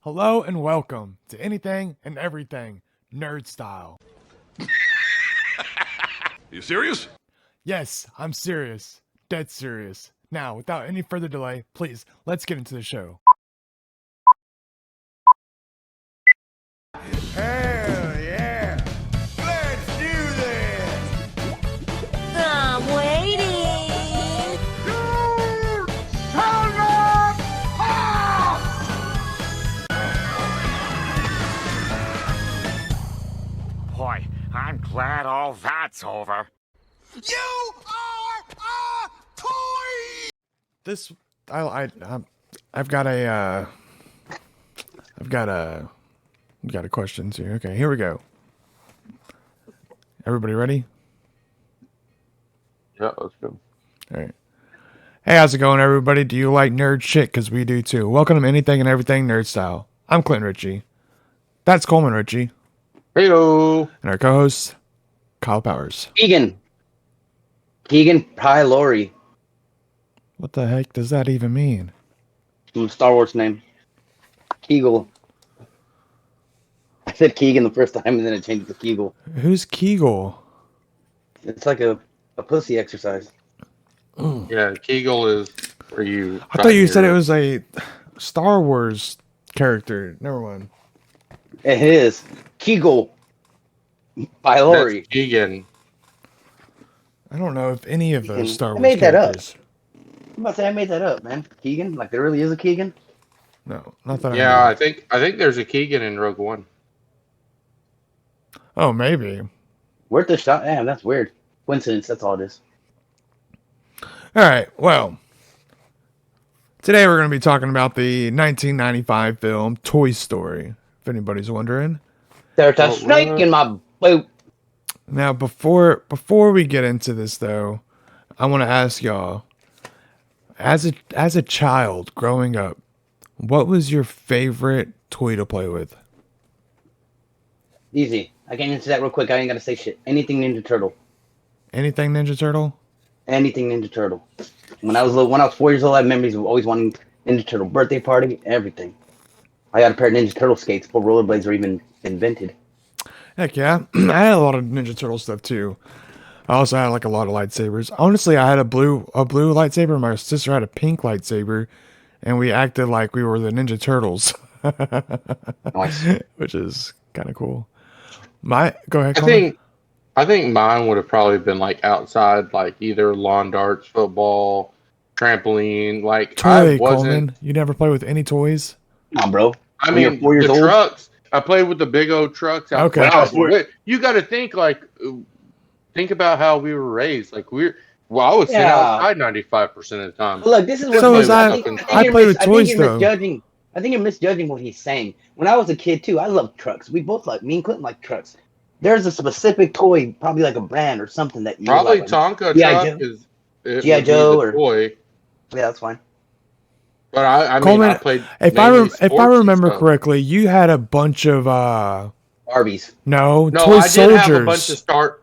Hello and welcome to Anything and Everything Nerd Style. You serious? Yes, I'm serious. Dead serious. Now, without any further delay, please, let's get into the show. Hell yeah! Let's do this! I'm waiting. Boy, I'm glad all that's over. You are a toy! This, I've got a questions here. Okay, here we go. Everybody ready? Yeah, let's go. All right. Hey, how's it going, everybody? Do you like nerd shit? Because we do too. Welcome to Anything and Everything Nerd Style. I'm Clint Ritchie. That's Coleman Ritchie. Heyo. And our co-host, Kyle Powers. Keegan Pylori. What the heck does that even mean? Star Wars name. Keegle. I said Keegan the first time and then it changed to Keegle. Who's Kegel? It's like a pussy exercise. Yeah, Kegel is where you. I thought you said it was a Star Wars character. Never mind. It is. Keegle Pylori. That's Keegan. I don't know if any of those Star I Wars made that up. characters. I'm about to say I made that up, man. Keegan? Like there really is a Keegan? No, not that Yeah, I I think there's a Keegan in Rogue One. Oh, maybe. Worth the shot? Damn, that's weird. Coincidence, that's all it is. All right, well, today we're going to be talking about the 1995 film Toy Story, if anybody's wondering. There's a Oh, snake what? in my boot. Now, before we get into this, though, I want to ask y'all, as a child growing up, what was your favorite toy to play with? Easy. I can answer that real quick. I ain't gotta say shit. Anything Ninja Turtle. Anything Ninja Turtle? Anything Ninja Turtle. When I was 4 years old, I had memories of always wanting Ninja Turtle birthday party, everything. I got a pair of Ninja Turtle skates before rollerblades were even invented. Heck yeah. I had a lot of Ninja Turtle stuff too. I also had like a lot of lightsabers. Honestly, I had a blue lightsaber. My sister had a pink lightsaber, and we acted like we were the Ninja Turtles, Nice. which is kind of cool. Go ahead. I Colin. think mine would have probably been like outside, like either lawn darts, football, trampoline. Like I Toy, wasn't. Coleman. You never play with any toys? Come on, bro. I When you're mean, 4 years the old? trucks. I played with the big old trucks. Okay. When I was 4 You got to think think about how we were raised. Like I was sitting Yeah. outside 95% of the time. Look, this is what So was I. I you're played with toys you're though. misjudging. I think you're misjudging what he's saying. When I was a kid too, I loved trucks. We both me and Clinton like trucks. There's a specific toy, probably like a brand or something that you Probably like. Tonka G.I. truck Joe. is it G.I. would be Joe the or- toy. Yeah, that's fine. But I mean, Coleman, I played. If mainly I sports and remember stuff. correctly, you had a bunch of Barbies. No, toy I did have a soldiers. bunch of start.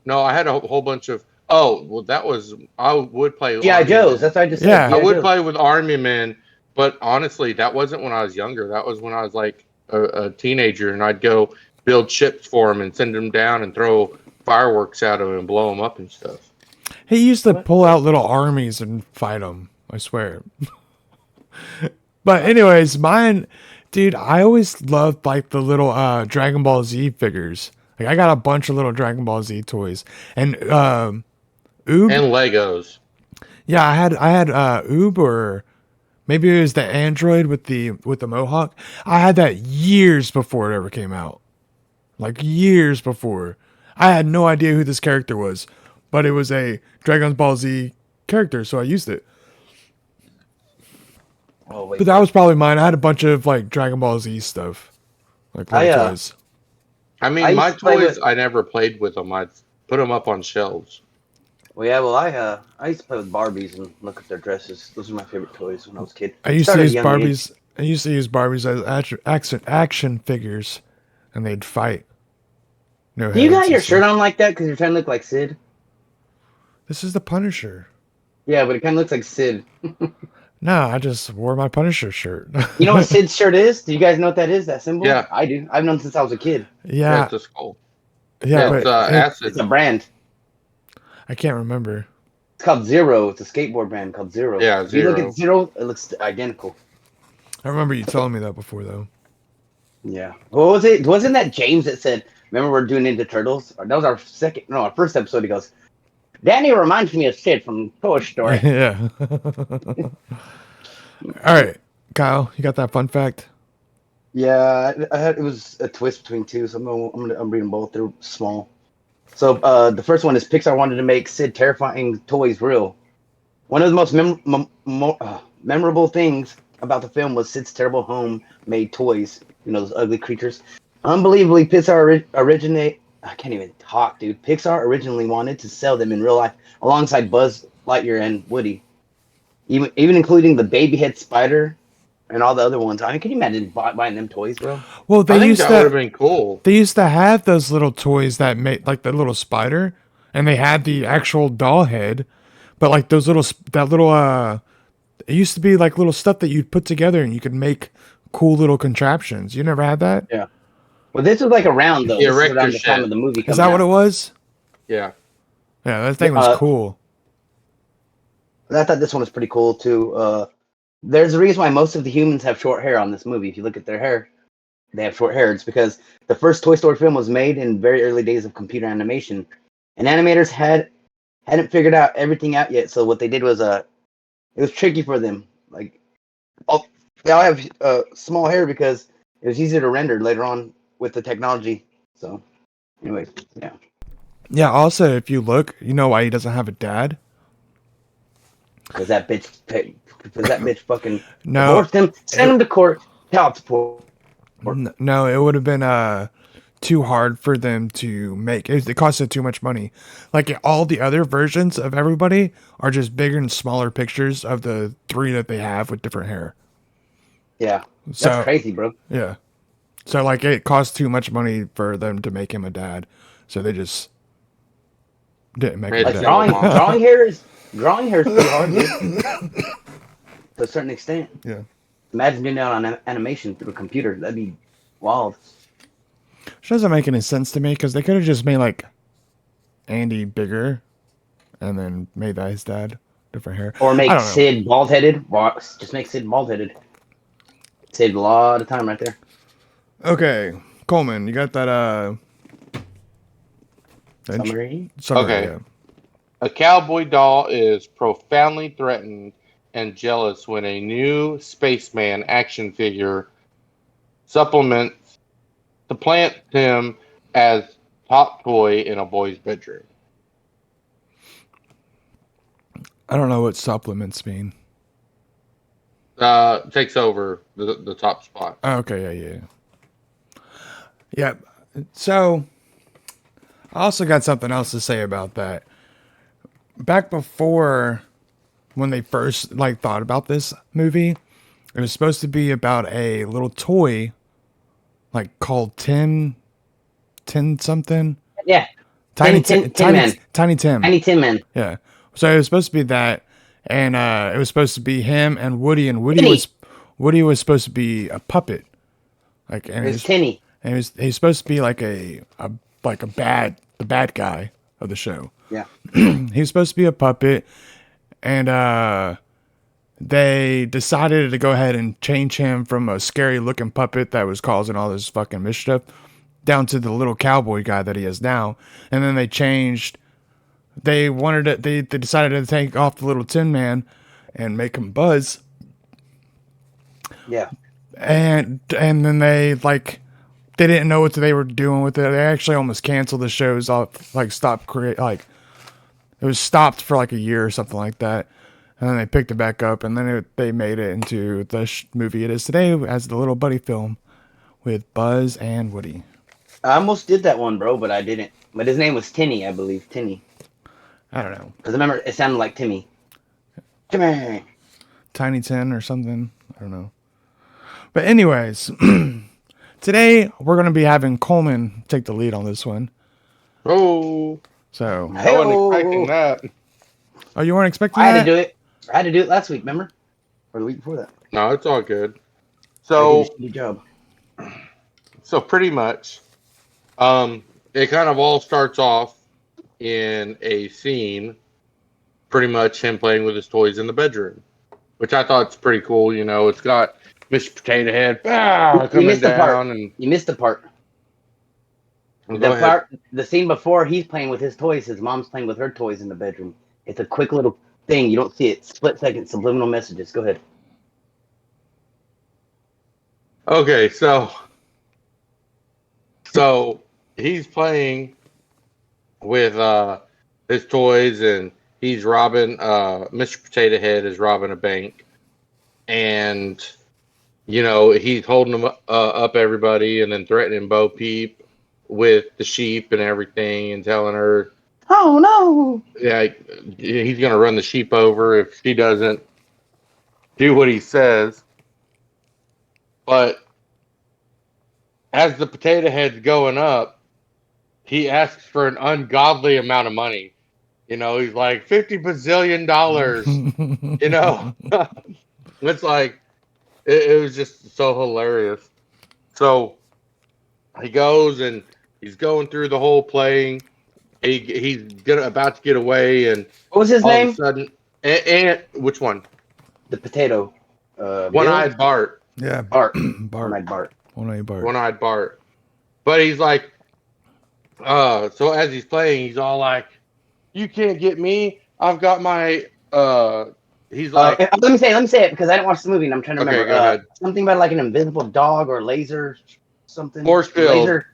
No, I had a whole bunch of. Oh, well, that was I would play. with G.I. Army Joes. Men. That's what I just Yeah. said. I G.I. would Joes. play with Army Men, but honestly, that wasn't when I was younger. That was when I was like a teenager, and I'd go build ships for them and send them down and throw fireworks at them and blow them up and stuff. He used to pull out little armies and fight them. I swear. But anyways, mine, dude, I always loved like the little Dragon Ball Z figures. Like I got a bunch of little Dragon Ball Z toys, and Oob. And Legos. Yeah, I had Oob, or maybe it was the android with the mohawk. I had that years before it ever came out. Like years before. I had no idea who this character was, but it was a Dragon Ball Z character, so I used it. Oh wait. But that was probably mine. I had a bunch of like Dragon Ball Z stuff, like little toys. I mean, I used my to play toys. with- I never played with them. I put them up on shelves. Well, yeah. Well, I used to play with Barbies and look at their dresses. Those are my favorite toys when I was a kid. I used to Started use at a young age. Barbies. I used to use Barbies as action figures, and they'd fight. No Do you heads got and your stuff. shirt on like that because you're trying to look like Sid? This is the Punisher. Yeah, but it kind of looks like Sid. No, I just wore my Punisher shirt. You know what Sid's shirt is? Do you guys know what that is? That symbol? Yeah. I do. I've known since I was a kid. Yeah, Yeah, it's a skull. yeah, Yeah, but it's It's acid. a brand. I can't remember. It's called Zero. It's a skateboard brand called Zero. Yeah, If you look Zero. at Zero, it looks identical. I remember you telling me that before, though. Yeah. What was it? Wasn't that James that said, remember we're doing Ninja Turtles? That was our first episode. He goes, Danny reminds me of Sid from Toy Story. Yeah. All right, Kyle, you got that fun fact? Yeah, it was a twist between two, so I'm reading both. They're small. So the first one is Pixar wanted to make Sid terrifying toys real. One of the most memorable things about the film was Sid's terrible home-made toys. You know, those ugly creatures. Unbelievably, Pixar I can't even talk, dude. Pixar originally wanted to sell them in real life alongside Buzz Lightyear and Woody, even including the baby head spider and all the other ones. I mean, can you imagine buying them toys, bro? Well, I they think used that would have to been cool. they used to have those little toys that made like the little spider, and they had the actual doll head, but like those little it used to be like little stuff that you'd put together and you could make cool little contraptions. You never had that? Yeah. Well, this was like around though. The This was erector around the time shed. of the movie. Is that what it was? Yeah. Yeah, that thing was cool. I thought this one was pretty cool too. There's a reason why most of the humans have short hair on this movie. If you look at their hair, they have short hair. It's because the first Toy Story film was made in very early days of computer animation, and animators hadn't figured out everything out yet. So what they did was it was tricky for them. Like, they all have small hair because it was easier to render later on with the technology. So, anyway, yeah. Yeah, also if you look, you know why he doesn't have a dad? Because that bitch fucking No. divorced him, sent him to court, child support. No, it would have been too hard for them to make. It costed too much money. Like all the other versions of everybody are just bigger and smaller pictures of the three that they have with different hair. Yeah, that's So crazy, bro. yeah, so like it cost too much money for them to make him a dad, so they just didn't make him a Like dad. drawing hair is pretty hard, dude. To a certain extent. Yeah, Imagine doing that on animation through a computer. That'd be wild. which doesn't make any sense to me because they could have just made like Andy bigger, and then made that his dad, different hair. Or make I don't know. Sid bald headed. Just make Sid bald headed. Saved a lot of time right there. Okay, Coleman, you got that Summary. summary, Okay. yeah. A cowboy doll is profoundly threatened and jealous when a new spaceman action figure supplements him as top toy in a boy's bedroom. I don't know what supplements mean. Takes over the top spot. Oh, okay, yeah. So, I also got something else to say about that. Back before, when they first like thought about this movie, it was supposed to be about a little toy, like called Tin something. Yeah. Tiny Tin Tim. Man. Tiny Tim. Tiny Tin Man. Yeah. So it was supposed to be that, and it was supposed to be him and Woody, and Tinny. Woody was supposed to be a puppet, like, and It was Tinny. and he's supposed to be like the bad guy of the show. Yeah. He was supposed to be a puppet, and they decided to go ahead and change him from a scary looking puppet that was causing all this fucking mischief down to the little cowboy guy that he is now. And then they decided to take off the little Tin Man and make him Buzz. Yeah. And then they didn't know what they were doing with it. They actually almost canceled the shows off, it was stopped for like a year or something like that. And then they picked it back up, and then they made it into the movie it is today as the little buddy film with Buzz and Woody. I almost did that one, bro, but I didn't. But his name was Tinny, I believe. Tinny. I don't know. Because remember, it sounded like Timmy. Timmy. Tiny Tin or something. I don't know. But anyways, today we're going to be having Coleman take the lead on this one. Oh, So, I wasn't expecting that. oh, you weren't expecting I that? had to do it. I had to do it last week, remember? or the week before that. No, it's all good. I So, did a shitty job. pretty much, it kind of all starts off in a scene, pretty much him playing with his toys in the bedroom, which I thought is pretty cool. You know, it's got Mr. Potato Head You coming missed the part. down, and You missed the part. go ahead. The scene before he's playing with his toys, his mom's playing with her toys in the bedroom. It's a quick little thing. You don't see it. Split second subliminal messages. Go ahead. Okay, so he's playing with his toys, and he's robbing. Mr. Potato Head is robbing a bank, and you know he's holding them up everybody, and then threatening Bo Peep with the sheep and everything, and telling her, Oh no! yeah, he's gonna run the sheep over if she doesn't do what he says. But as the Potato Head's going up, he asks for an ungodly amount of money. You know, he's like $50 bazillion. You know, it's like it was just so hilarious. So he goes and he's going through the whole playing. He's about to get away, and What was his all name? of a sudden, and which one? The potato. One-eyed Bart. Yeah, Bart. Bart. One-eyed Bart. One-eyed Bart. One-eyed Bart. But he's like, so as he's playing, he's all like, "You can't get me. I've got my." He's like, let me say it because I didn't watch the movie and I'm trying to Okay, remember. go ahead. Something about like an invisible dog or laser something. Force field. Laser.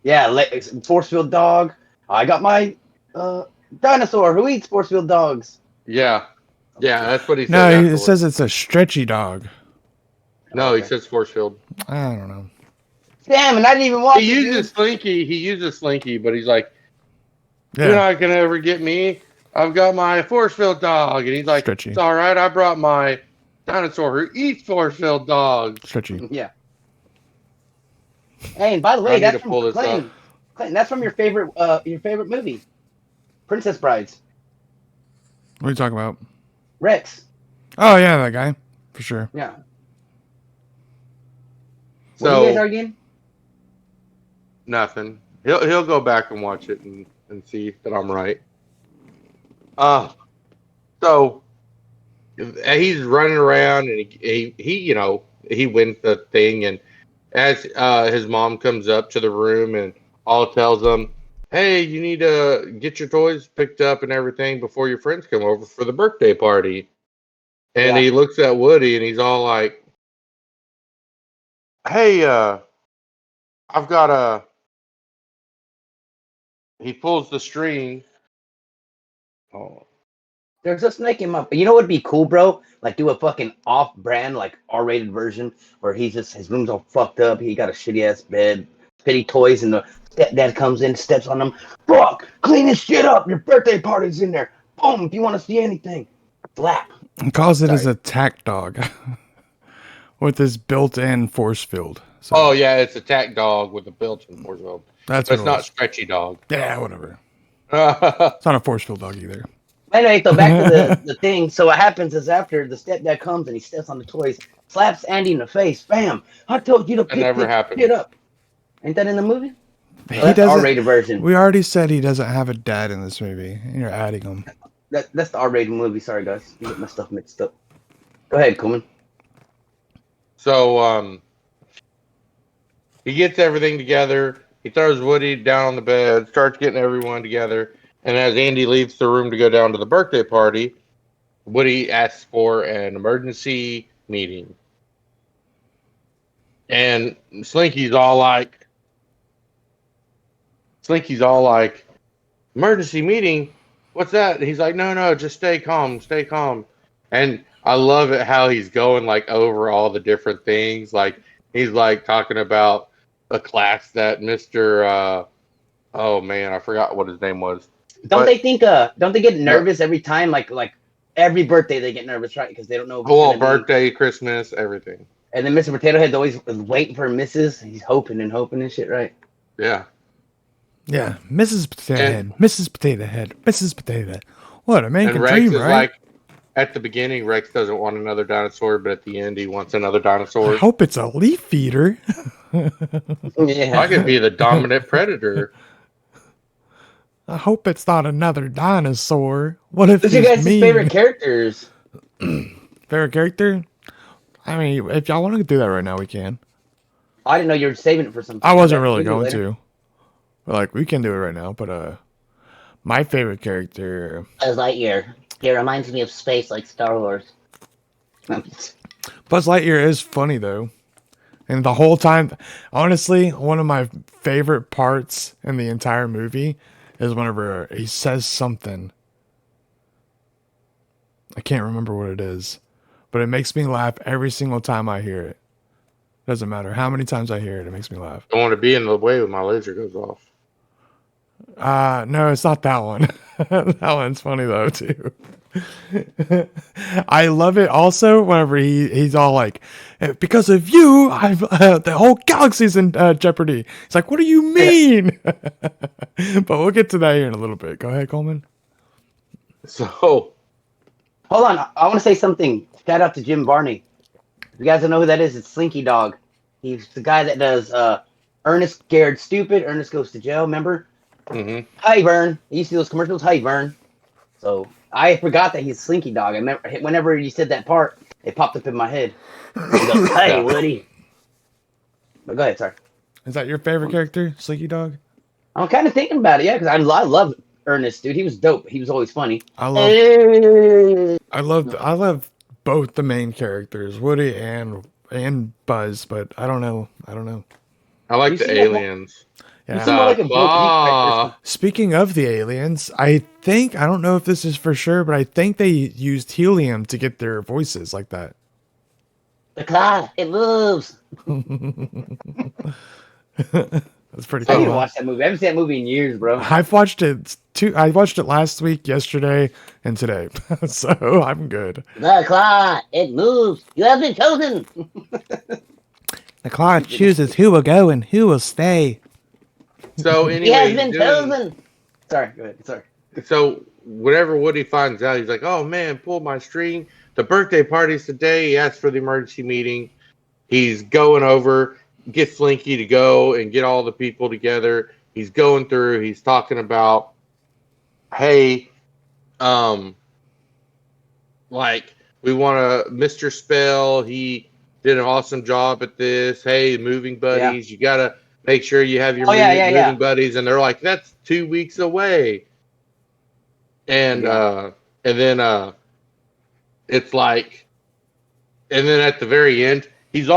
Yeah, force field dog. I got my dinosaur who eats force field dogs. yeah, that's what he said. No, it afterwards. says it's a stretchy dog. No, he Okay. says force field. I don't know. Damn, and I didn't even watch He it. uses Slinky. He uses Slinky, but he's like, Yeah, "You're not gonna ever get me. I've got my force field dog," and he's like, Stretchy. "It's all right. I brought my dinosaur who eats force field dogs." stretchy. Yeah. Hey, and by the I way, need that's to pull from this Clinton. Clinton, that's from your favorite movie, Princess Brides. What are you talking about? Rex. Oh yeah, that guy for sure. Yeah. What are you guys So arguing? nothing. He'll go back and watch it and see that I'm right. So he's running around, and he you know, he wins the thing, and as his mom comes up to the room and all tells him, "Hey, you need to get your toys picked up and everything before your friends come over for the birthday party." And Yeah. he looks at Woody and he's all like, "Hey, I've got a." He pulls the string. Oh, There's a snake in my. You know what would be cool, bro? Like do a fucking off-brand, like R-rated version where his room's all fucked up. He got a shitty ass bed, shitty toys, and the stepdad comes in, steps on them. Fuck, clean this shit up. Your birthday party's in there. Boom. If you want to see anything, slap. He calls it his attack dog with his built-in force field. So oh yeah, it's a tack dog with a built-in force field. that's But what it's it not was. stretchy dog. Yeah, whatever. yeah, It's not a force field dog either. Anyway, so back to the thing. So what happens is after the stepdad comes and he steps on the toys, slaps Andy in the face. Bam! I told you to pick never this happened. shit up. Ain't that in the movie? He That's the doesn't. R-rated version. We already said he doesn't have a dad in this movie, and you're adding him. That's the R-rated movie. Sorry, guys. You get my stuff mixed up. Go ahead, Kuhlman. So he gets everything together. He throws Woody down on the bed, starts getting everyone together, and as Andy leaves the room to go down to the birthday party, Woody asks for an emergency meeting. And Slinky's all like, emergency meeting? What's that? He's like, no, just stay calm. And I love it how he's going like over all the different things. Like he's like talking about a class that Mr. Oh man, I forgot what his name was. Don't they get nervous every time? Like every birthday they get nervous, right? Because they don't know. If it's Oh, gonna be- birthday, Christmas, everything. And then Mr. Potato Head's always waiting for misses. He's hoping and shit, right? Yeah. Yeah, Mrs. Potato And- Head, Mrs. Potato Head, Mrs. Potato Head. What, a man And can Rex dream, is right? like, at the beginning, Rex doesn't want another dinosaur, but at the end, he wants another I dinosaur. hope it's a leaf eater. Yeah. I could be the dominant predator. I hope it's not another dinosaur. What if Who's your he's guys' mean? favorite characters? Favorite character? I mean, if y'all want to do that right now, we can. I didn't know you were saving it for something. I wasn't really We can do it going later. to. But, like, we can do it right now. But my favorite character, Buzz Lightyear. He reminds me of space like Star Wars. Buzz Lightyear is funny though, and the whole time, honestly, one of my favorite parts in the entire movie is whenever he says something. I can't remember what it is, but it makes me laugh every single time I hear it. Doesn't matter how many times I hear it, it makes me laugh. Don't want to be in the way when my laser goes off. No, it's not that one. That one's funny though too. I love it also whenever he's all like, because of you, I've the whole galaxy's in jeopardy. It's like, what do you mean? But we'll get to that here in a little bit. Go ahead, Coleman. So, Hold on, I want to say something. Shout out to Jim Barney. If you guys don't know who that is, it's Slinky Dog. He's the guy that does Ernest Scared Stupid, Ernest Goes to Jail, remember? mhm. Hi, Burn. You see those commercials? Hi, Burn. So I forgot that he's Slinky Dog. I remember whenever you said that part, it popped up in my head. He goes, hey, Woody. But go ahead, sorry. Is that your favorite character, Slinky Dog? I'm kind of thinking about it, yeah, because I love Ernest, dude. He was dope. He was always funny. I love both the main characters, Woody and Buzz, but I don't know. I like You the see that aliens. You Yeah. seem more like a Bo Peep type person. Speaking of the aliens, I don't know if this is for sure, but I think they used helium to get their voices like that. The car, it moves. That's pretty I cool. need to huh? watch that movie. I haven't seen that movie in years, bro. I've watched it I watched it last week, yesterday, and today. So I'm good. The car, it moves. You have been chosen. The clock chooses who will go and who will stay. So He has anyway, been chosen. Sorry, go ahead. Sorry. so whenever Woody finds out, he's like, "Oh man, pull my string. The birthday party's today." He asks for the emergency meeting. He's going over, gets Slinky to go and get all the people together. He's going through. He's talking about, hey, like we want to, Mr. Spell. He did an awesome job at this. Hey, moving buddies, you gotta make sure you have your moving buddies. And they're like, that's 2 weeks away. And then it's like, and then at the very end, he's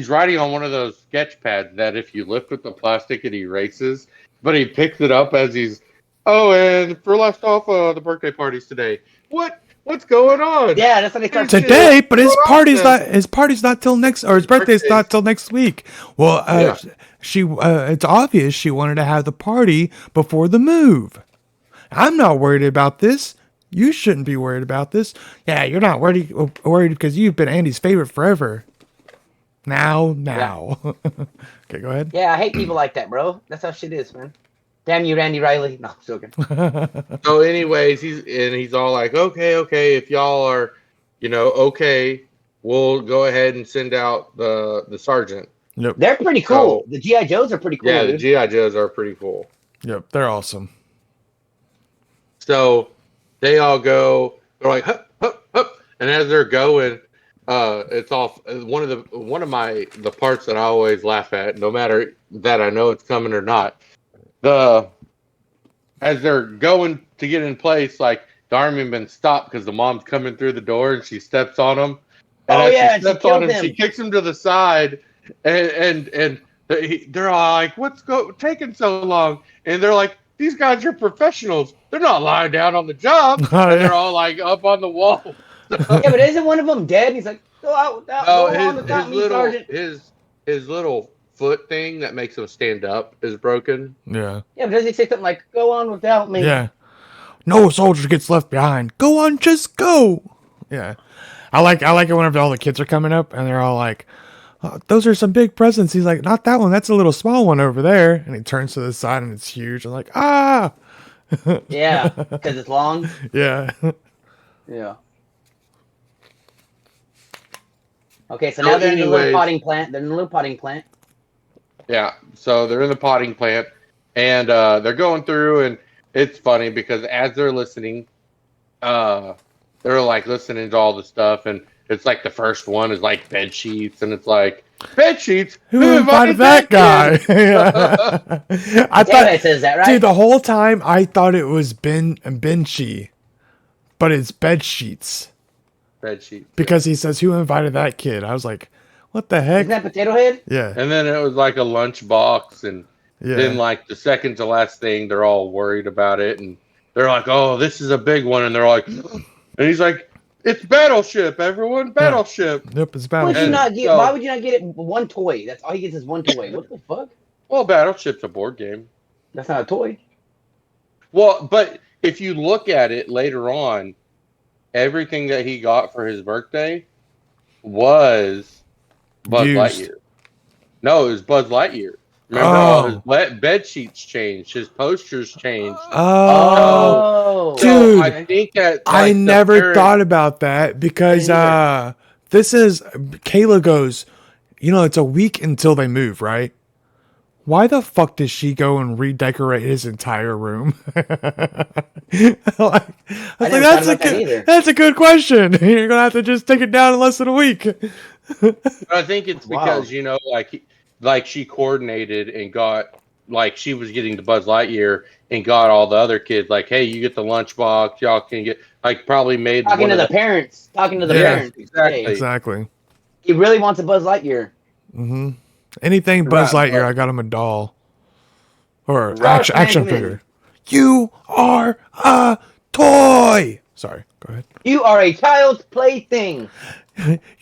writing on one of those sketch pads that if you lift with the plastic it erases, but he picks it up as he's, oh, and for left off the birthday parties today. What's going on? Yeah, that's what they start Today, but his What party's else? not till next, or his birthday's not till next week. Well, Yeah. it's obvious she wanted to have the party before the move. I'm not worried about this. You shouldn't be worried about this. Yeah, you're not worried because you've been Andy's favorite forever. Now. Okay, go ahead. Yeah, I hate people like that, bro. That's how shit is, man. Damn you, Randy Riley. No, I'm joking. So, anyways, he's all like, okay, if y'all are, okay, we'll go ahead and send out the sergeant. Yep. They're pretty cool. So- The GI Joes are pretty cool. Yeah, the dude. GI Joes are pretty cool. Yep, they're awesome. So they all go. They're like, hup, hup, hup, and as they're going, it's off. One of the parts that I always laugh at, no matter that I know it's coming or not. As they're going to get in place, like the army men stop because the mom's coming through the door and she steps on him. And Oh, as yeah, she and she steps on killed him, she him. kicks him to the side, and they're all like, "What's taking so long?" And they're like, "These guys are professionals. They're not lying down on the job." Oh, And yeah. they're all like up on the wall. Yeah, but isn't one of them dead? He's like, go out without, Oh, go on without me, Sergeant. his little foot thing that makes him stand up is broken. Yeah. Yeah, but does he say something like, go on without me? Yeah. No soldier gets left behind. Go on, just go. Yeah. I like it whenever all the kids are coming up and they're all like, oh, those are some big presents. He's like, not that one. That's a little small one over there. And he turns to the side and it's huge. I'm like, ah. Yeah, because it's long. Yeah. Yeah. Okay, so So now they're in the little anyways- potting plant. They're in the little potting plant. Yeah, so they're in the potting plant, and they're going through, and it's funny because as they're listening, they're like listening to all the stuff, and it's like the first one is like bed sheets, and it's like bed sheets. Who invited that guy? kid?" I Taylor thought, says that, right? dude, the whole time I thought it was Benchi, but it's bed sheets Bed sheets. because he says, "Who invited that kid?" I was like, "What the heck?" Isn't that Potato Head? Yeah, And then it was like a lunch box, and yeah. then like the second to last thing, they're all worried about it, and they're like, "Oh, this is a big one," and they're like, and he's like, "It's Battleship, everyone, Battleship." Nope, it's Why would bad. you And not get? so- Why would you not get it one toy? That's all he gets is one toy. What the fuck? Well, Battleship's a board game. That's not a toy. Well, but if you look at it later on, everything that he got for his birthday was Buzz Used. Lightyear. No, it was Buzz Lightyear. Remember, all his bed sheets changed, his posters changed. Oh, Oh, Dude, I think that I like, the never parent- thought about that because Me this is Kayla goes, it's a week until they move, right? Why the fuck does she go and redecorate his entire room? I was never like, thought about that either. that's a good question. You're gonna have to just take it down in less than a week. I think it's Wow. because like she coordinated and got like she was getting the Buzz Lightyear and got all the other kids like, hey, you get the lunchbox, y'all can get like probably made talking one to of the parents. Talking to the Yeah, parents. exactly. Hey, Exactly. he really wants a Buzz Lightyear. hmm Anything Buzz Right, Lightyear, but- I got him a doll or Rock action Man, come in. figure. You are a toy. Sorry, go ahead. You are a child's plaything.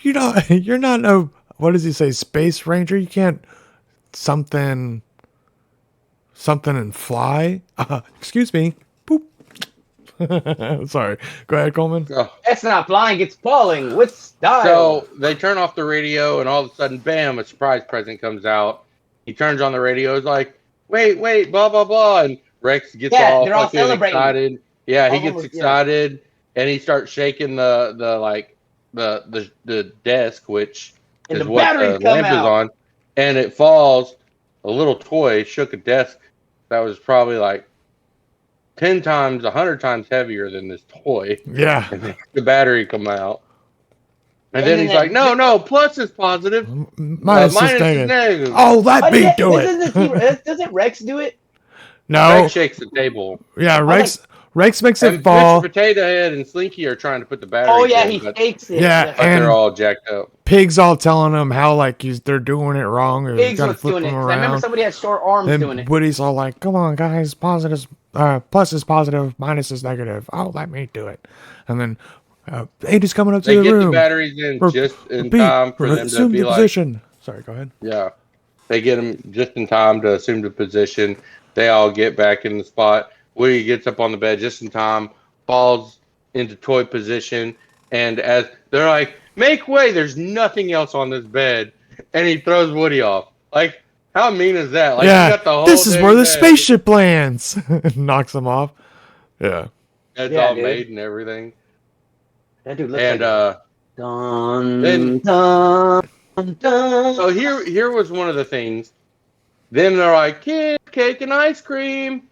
You're not no. What does he say? Space Ranger. You can't something and fly. Excuse me. Boop. Sorry. Go ahead, Coleman. Oh, That's not flying. It's falling with style. so they turn off the radio and all of a sudden, bam, a surprise present comes out. He turns on the radio, is like, wait, blah blah blah, and Rex gets Yeah, all they're all fucking celebrating. excited. Yeah, he All gets almost- yeah. excited and he starts shaking the desk, which And is the what batteries the come lamp is out. on, and it falls. A little toy shook a desk that was probably like 10 times, 100 times heavier than this toy, Yeah. and then the battery come out. And And then then he's like, no, plus is positive. Minus Minus is is negative. negative. Oh, let me yeah, do it. Doesn't Rex do it? No. Rex shakes the table. Yeah, Rex makes And it fall. Mr. Potato Head and Slinky are trying to put the battery Oh yeah, in, he but, fakes it. Yeah, but and- they're all jacked up. Pig's all telling him how they're doing it wrong or Pigs gotta was flip doing it. them 'cause I remember around. somebody had short arms doing And it. Woody's all like, "Come on, guys, plus is positive, minus is negative. Oh, let me do it." And then Andy's coming up to They the get the room. batteries in Re- just in Repeat, time for them to assume be the like, position. Sorry, go ahead. yeah. They get them just in time to assume the position. They all get back in the spot. Woody gets up on the bed just in time, falls into toy position, and as they're like, make way, there's nothing else on this bed, and he throws Woody off. Like, how mean is that? Like, you Yeah, got the whole this is dang where the bed spaceship lands. Knocks him off. Yeah. that's Yeah, all dude. made and everything. That dude looks And like dun, then- dun, dun. so here was one of the things. Then they're like, kid, cake and ice cream.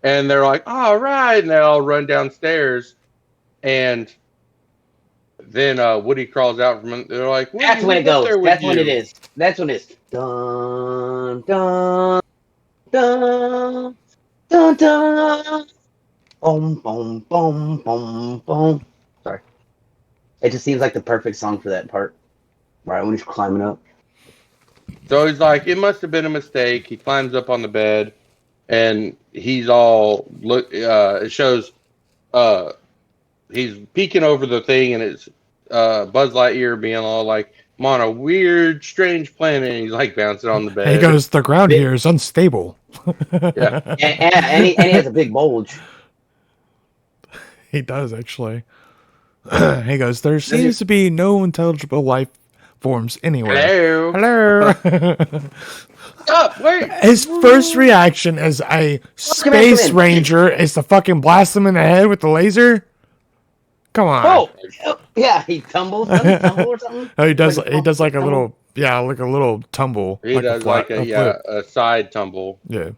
And they're like, all right. And they all run downstairs. And then Woody crawls out from they're like, Woody, That's when it who's up goes. there with That's when you? it is. That's when it's dun dun dun dun dun. Boom boom boom boom boom. Sorry. It just seems like the perfect song for that part. Right when he's climbing up. So he's like, it must have been a mistake. He climbs up on the bed and he's all it shows he's peeking over the thing and it's Buzz Lightyear being all like, I'm on a weird, strange planet, and he's like bouncing on the bed. And he goes, "The ground here is unstable." Yeah. And he has a big bulge. He does actually. He goes, "There seems to be no intelligible life forms anywhere." Hello. Hello. Stop, wait. His first reaction as a space come in. ranger is to fucking blast him in the head with the laser. Come on. Oh, Yeah, he tumbles. Doesn't he tumble or something? Oh, he does. Like a He does like a tumble? little, yeah, like a little tumble. He does flat- like a flip. a side tumble. Yeah.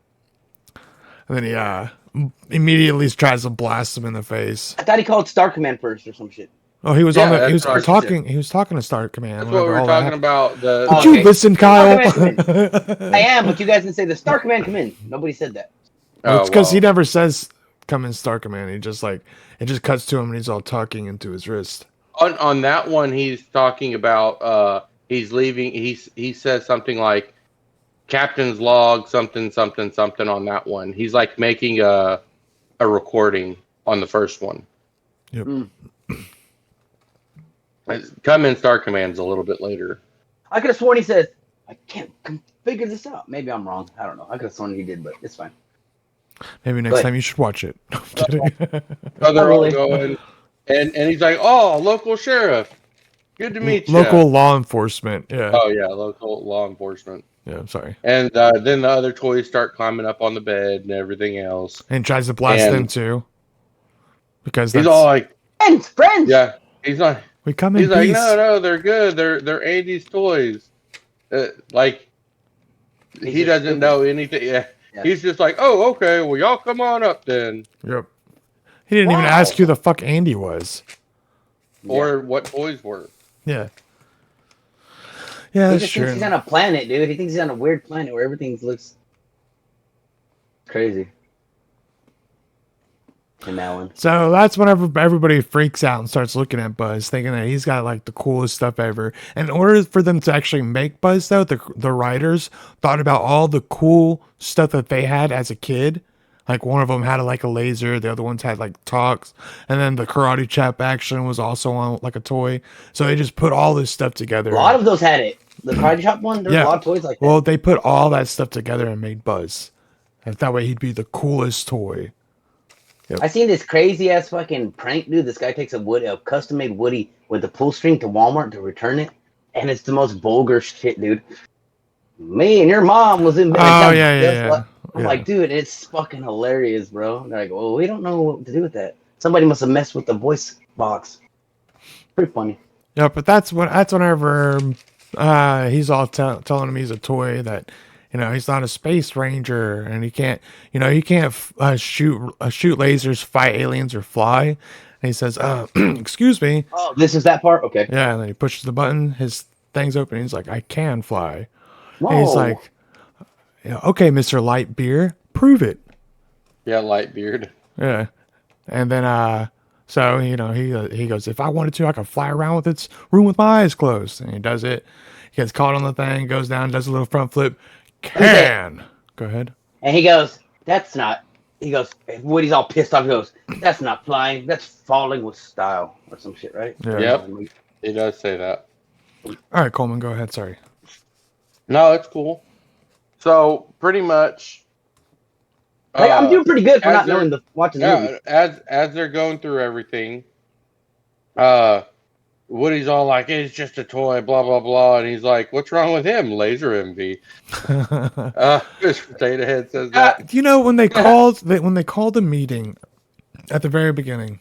And then he immediately tries to blast him in the face. I thought he called Star Command first or some shit. Oh, he was Yeah, on the. He that's was what I talking. He was talking to Star Command. That's what we whenever were all that talking happened. about. The Oh, Did okay. you listen, Kyle? I am, but you guys didn't say the Star Command come in. Nobody said that. Well, it's because he well, never says "come in, Star Command." He just like it just cuts to him and he's all tucking into his wrist. on that one, he's talking about he's leaving. He says something like captain's log, something something something on that one. He's like making a recording on the first one. Yep. Mm. Come in, Star Command's a little bit later. I could have sworn he says, I can't figure this out. Maybe I'm wrong. I don't know. I could have sworn he did, but it's fine. Maybe next But- time you should watch it. I'm kidding. So they're all Really? going, and he's like, "Oh, local sheriff, good to meet you." Local law enforcement. Yeah. Oh yeah, local law enforcement. Yeah. I'm sorry. And then the other toys start climbing up on the bed and everything else. And tries to blast And- them too. Because He's that's, all like, Friends! "Yeah." He's like, we come in he's like, peace. "No, they're good. They're Andy's toys." Like He's he just doesn't stupid. know anything. Yeah. Yeah. He's just like, "Oh, okay. Well, y'all come on up then." Yep. He didn't even Wow. ask who the fuck Andy was. Or what toys were. Yeah. Yeah, He that's just thinks true. he's on a planet, dude. He thinks he's on a weird planet where everything looks crazy. In that one. So that's whenever everybody freaks out and starts looking at Buzz, thinking that he's got like the coolest stuff ever. And in order for them to actually make Buzz, though, the writers thought about all the cool stuff that they had as a kid. Like one of them had like a laser, the other ones had like talks, and then the Karate Chop action was also on like a toy. So they just put all this stuff together. A lot of those had it. The Karate Chop one, there's Yeah. a lot of toys like that. Well, they put all that stuff together and made Buzz. And that way he'd be the coolest toy. I seen this crazy ass fucking prank, dude. This guy takes a custom made Woody with a pull string to Walmart to return it, and it's the most vulgar shit, dude. Me and your mom was in bed. Oh, yeah. I'm Yeah. like, dude, it's fucking hilarious, bro. And they're like, well, we don't know what to do with that. Somebody must have messed with the voice box. Pretty funny. Yeah, but that's whenever he's all telling him he's a toy, that he's not a space ranger and he can't shoot lasers, fight aliens, or fly. And he says, excuse me. Oh, this is that part? Okay. Yeah, and then he pushes the button, his thing's open, he's like, I can fly. Whoa. And he's like, okay, Mr. Lightbeer, prove it. Yeah, Lightbeard. Yeah. And then so he goes, if I wanted to, I could fly around with its room with my eyes closed. And he does it. He gets caught on the thing, goes down, does a little front flip. Can. Go ahead. And he goes, that's not. He goes, Woody's all pissed off. He goes, that's not flying. That's falling with style or some shit, right? Yeah. Yep. He does say that. All right, Coleman, go ahead. Sorry. No, it's cool. So pretty much. Hey, I'm doing pretty good for as not they're- knowing watching the movie. As they're going through everything, Woody's all like, "It's just a toy," blah blah blah, and he's like, "What's wrong with him?" Laser envy. Mr. Potato Head says that. When they called the meeting at the very beginning,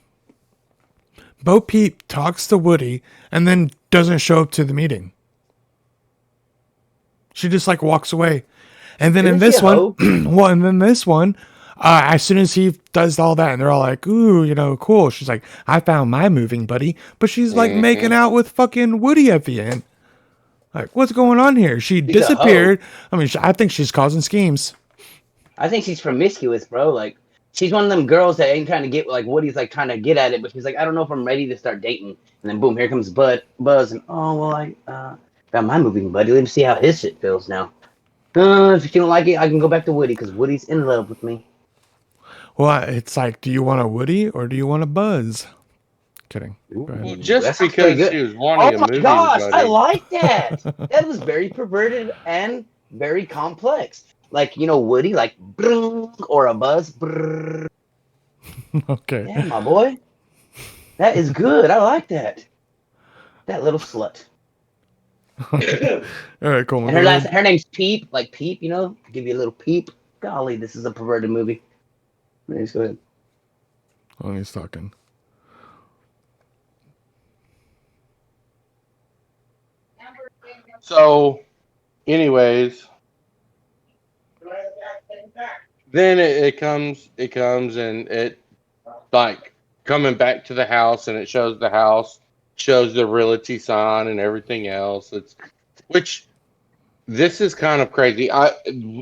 Bo Peep talks to Woody and then doesn't show up to the meeting. She just like walks away. And then in Isn't this she a one, hoe? as soon as he does all that, and they're all like, ooh, cool. She's like, I found my moving buddy. But she's like making out with fucking Woody at the end. Like, what's going on here? She a disappeared. I mean, I think she's causing schemes. I think she's promiscuous, bro. Like, she's one of them girls that ain't trying to get, like, Woody's, like, trying to get at it, but she's like, I don't know if I'm ready to start dating. And then, boom, here comes Buzz, and, oh, well, I found my moving buddy. Let me see how his shit feels now. If you don't like it, I can go back to Woody, because Woody's in love with me. Well, it's like, do you want a Woody or do you want a Buzz? Kidding. Go ahead. Well, That just sounds pretty because good. she was wanting Oh a my movie gosh, I buddy. like that. That was very perverted and very complex. Like, Woody, like, brrr, or a Buzz, brrr. Okay. Yeah, my boy. That is good. I like that. That little slut. All right, cool. And her name's Peep, like Peep, give you a little peep. Golly, this is a perverted movie. Let's go ahead. Oh, he's talking. So, anyways, then it comes, and it like coming back to the house, and it shows the house, shows the realty sign and everything else. Which this is kind of crazy.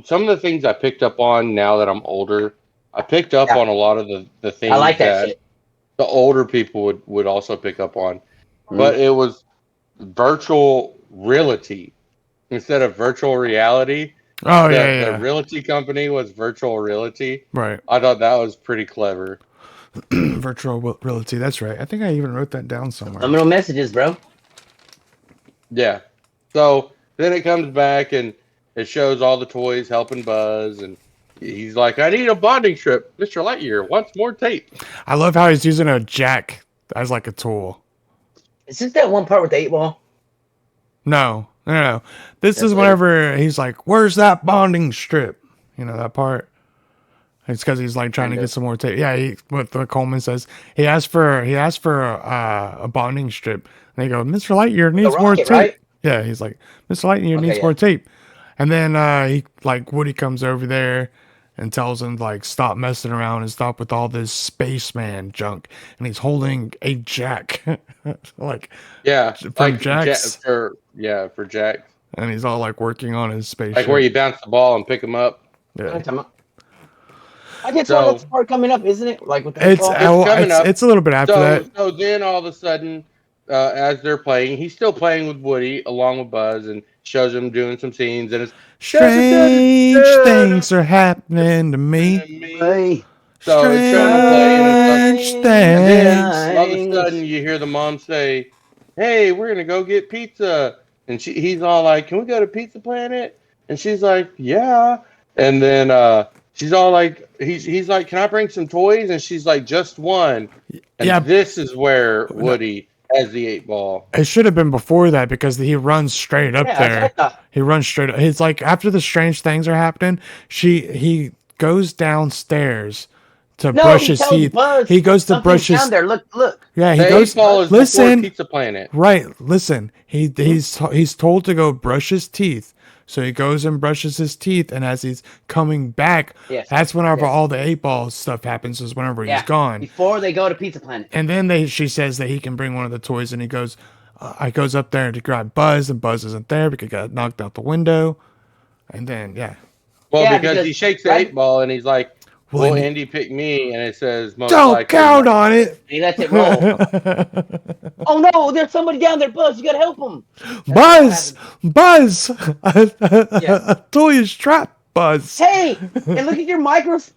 Some of the things I picked up on now that I'm older, I picked up Yeah. on a lot of the things I like that shit. the older people would also pick up on, Mhm. but it was virtual realty instead of virtual reality. Oh the, yeah, the yeah. realty company was virtual realty. Right. I thought that was pretty clever. Virtual reality. That's right. I think I even wrote that down somewhere. Subliminal messages, bro. Yeah. So then it comes back and it shows all the toys helping Buzz, and he's like, "I need a bonding strip. Mr. Lightyear wants more tape." I love how he's using a jack as like a tool. Is this that one part with the 8-ball? No. This That's is whenever he's like, "Where's that bonding strip?" You know that part. It's because he's like trying to get some more tape. Yeah, what the Coleman says. He asked for a bonding strip, and they go, "Mr. Lightyear needs more rocket, tape." right? Yeah, he's like, "Mr. Lightyear Okay, needs yeah. more tape," and then Woody comes over there and tells him like stop messing around and stop with all this spaceman junk, and he's holding a jack, like Yeah, From like Jax? for Jax, and he's all like working on his spaceship. like where you bounce the ball and pick him up. yeah. I guess So- that's part coming up, isn't it? Like with the It's 8-ball? coming up. it's a little bit after that. So then all of a sudden, as they're playing, he's still playing with Woody along with Buzz, and shows him doing some scenes, and it's Strange things are happening to me. Hey, So it's showing him playing and stuff. Strange And then things. all of a sudden you hear the mom say, "Hey, we're gonna go get pizza," and he's all like, "Can we go to Pizza Planet?" And she's like, "Yeah." And then she's all like, he's like, "Can I bring some toys?" And she's like, "Just one." And Yeah. this is where Woody has the 8-ball. It should have been before that because he runs straight up yeah, there. that's what I thought. He runs straight up. It's like after the strange things are happening, he goes downstairs to No, brush he his tells teeth. Buzz He goes to something's brush his down there. Look. Yeah, he The goes 8-ball is before listen. Pizza Planet. Right, listen. He's told to go brush his teeth. So he goes and brushes his teeth, and as he's coming back, Yes, that's whenever yes. all the 8-ball stuff happens, is whenever Yeah, he's gone. before they go to Pizza Planet. And then she says that he can bring one of the toys, and he goes, I goes up there to grab Buzz, and Buzz isn't there because he got knocked out the window. And then, yeah. Well, Yeah, because he because- shakes the right? 8-ball and he's like, Well, "Will and- Andy pick me?" And it says, "Most Don't likely." count on it. He lets it roll. Oh no, there's somebody down there, Buzz. You gotta help him. Buzz! Buzz! Yeah. A toy is trapped, Buzz. Hey, and look at your mic. That's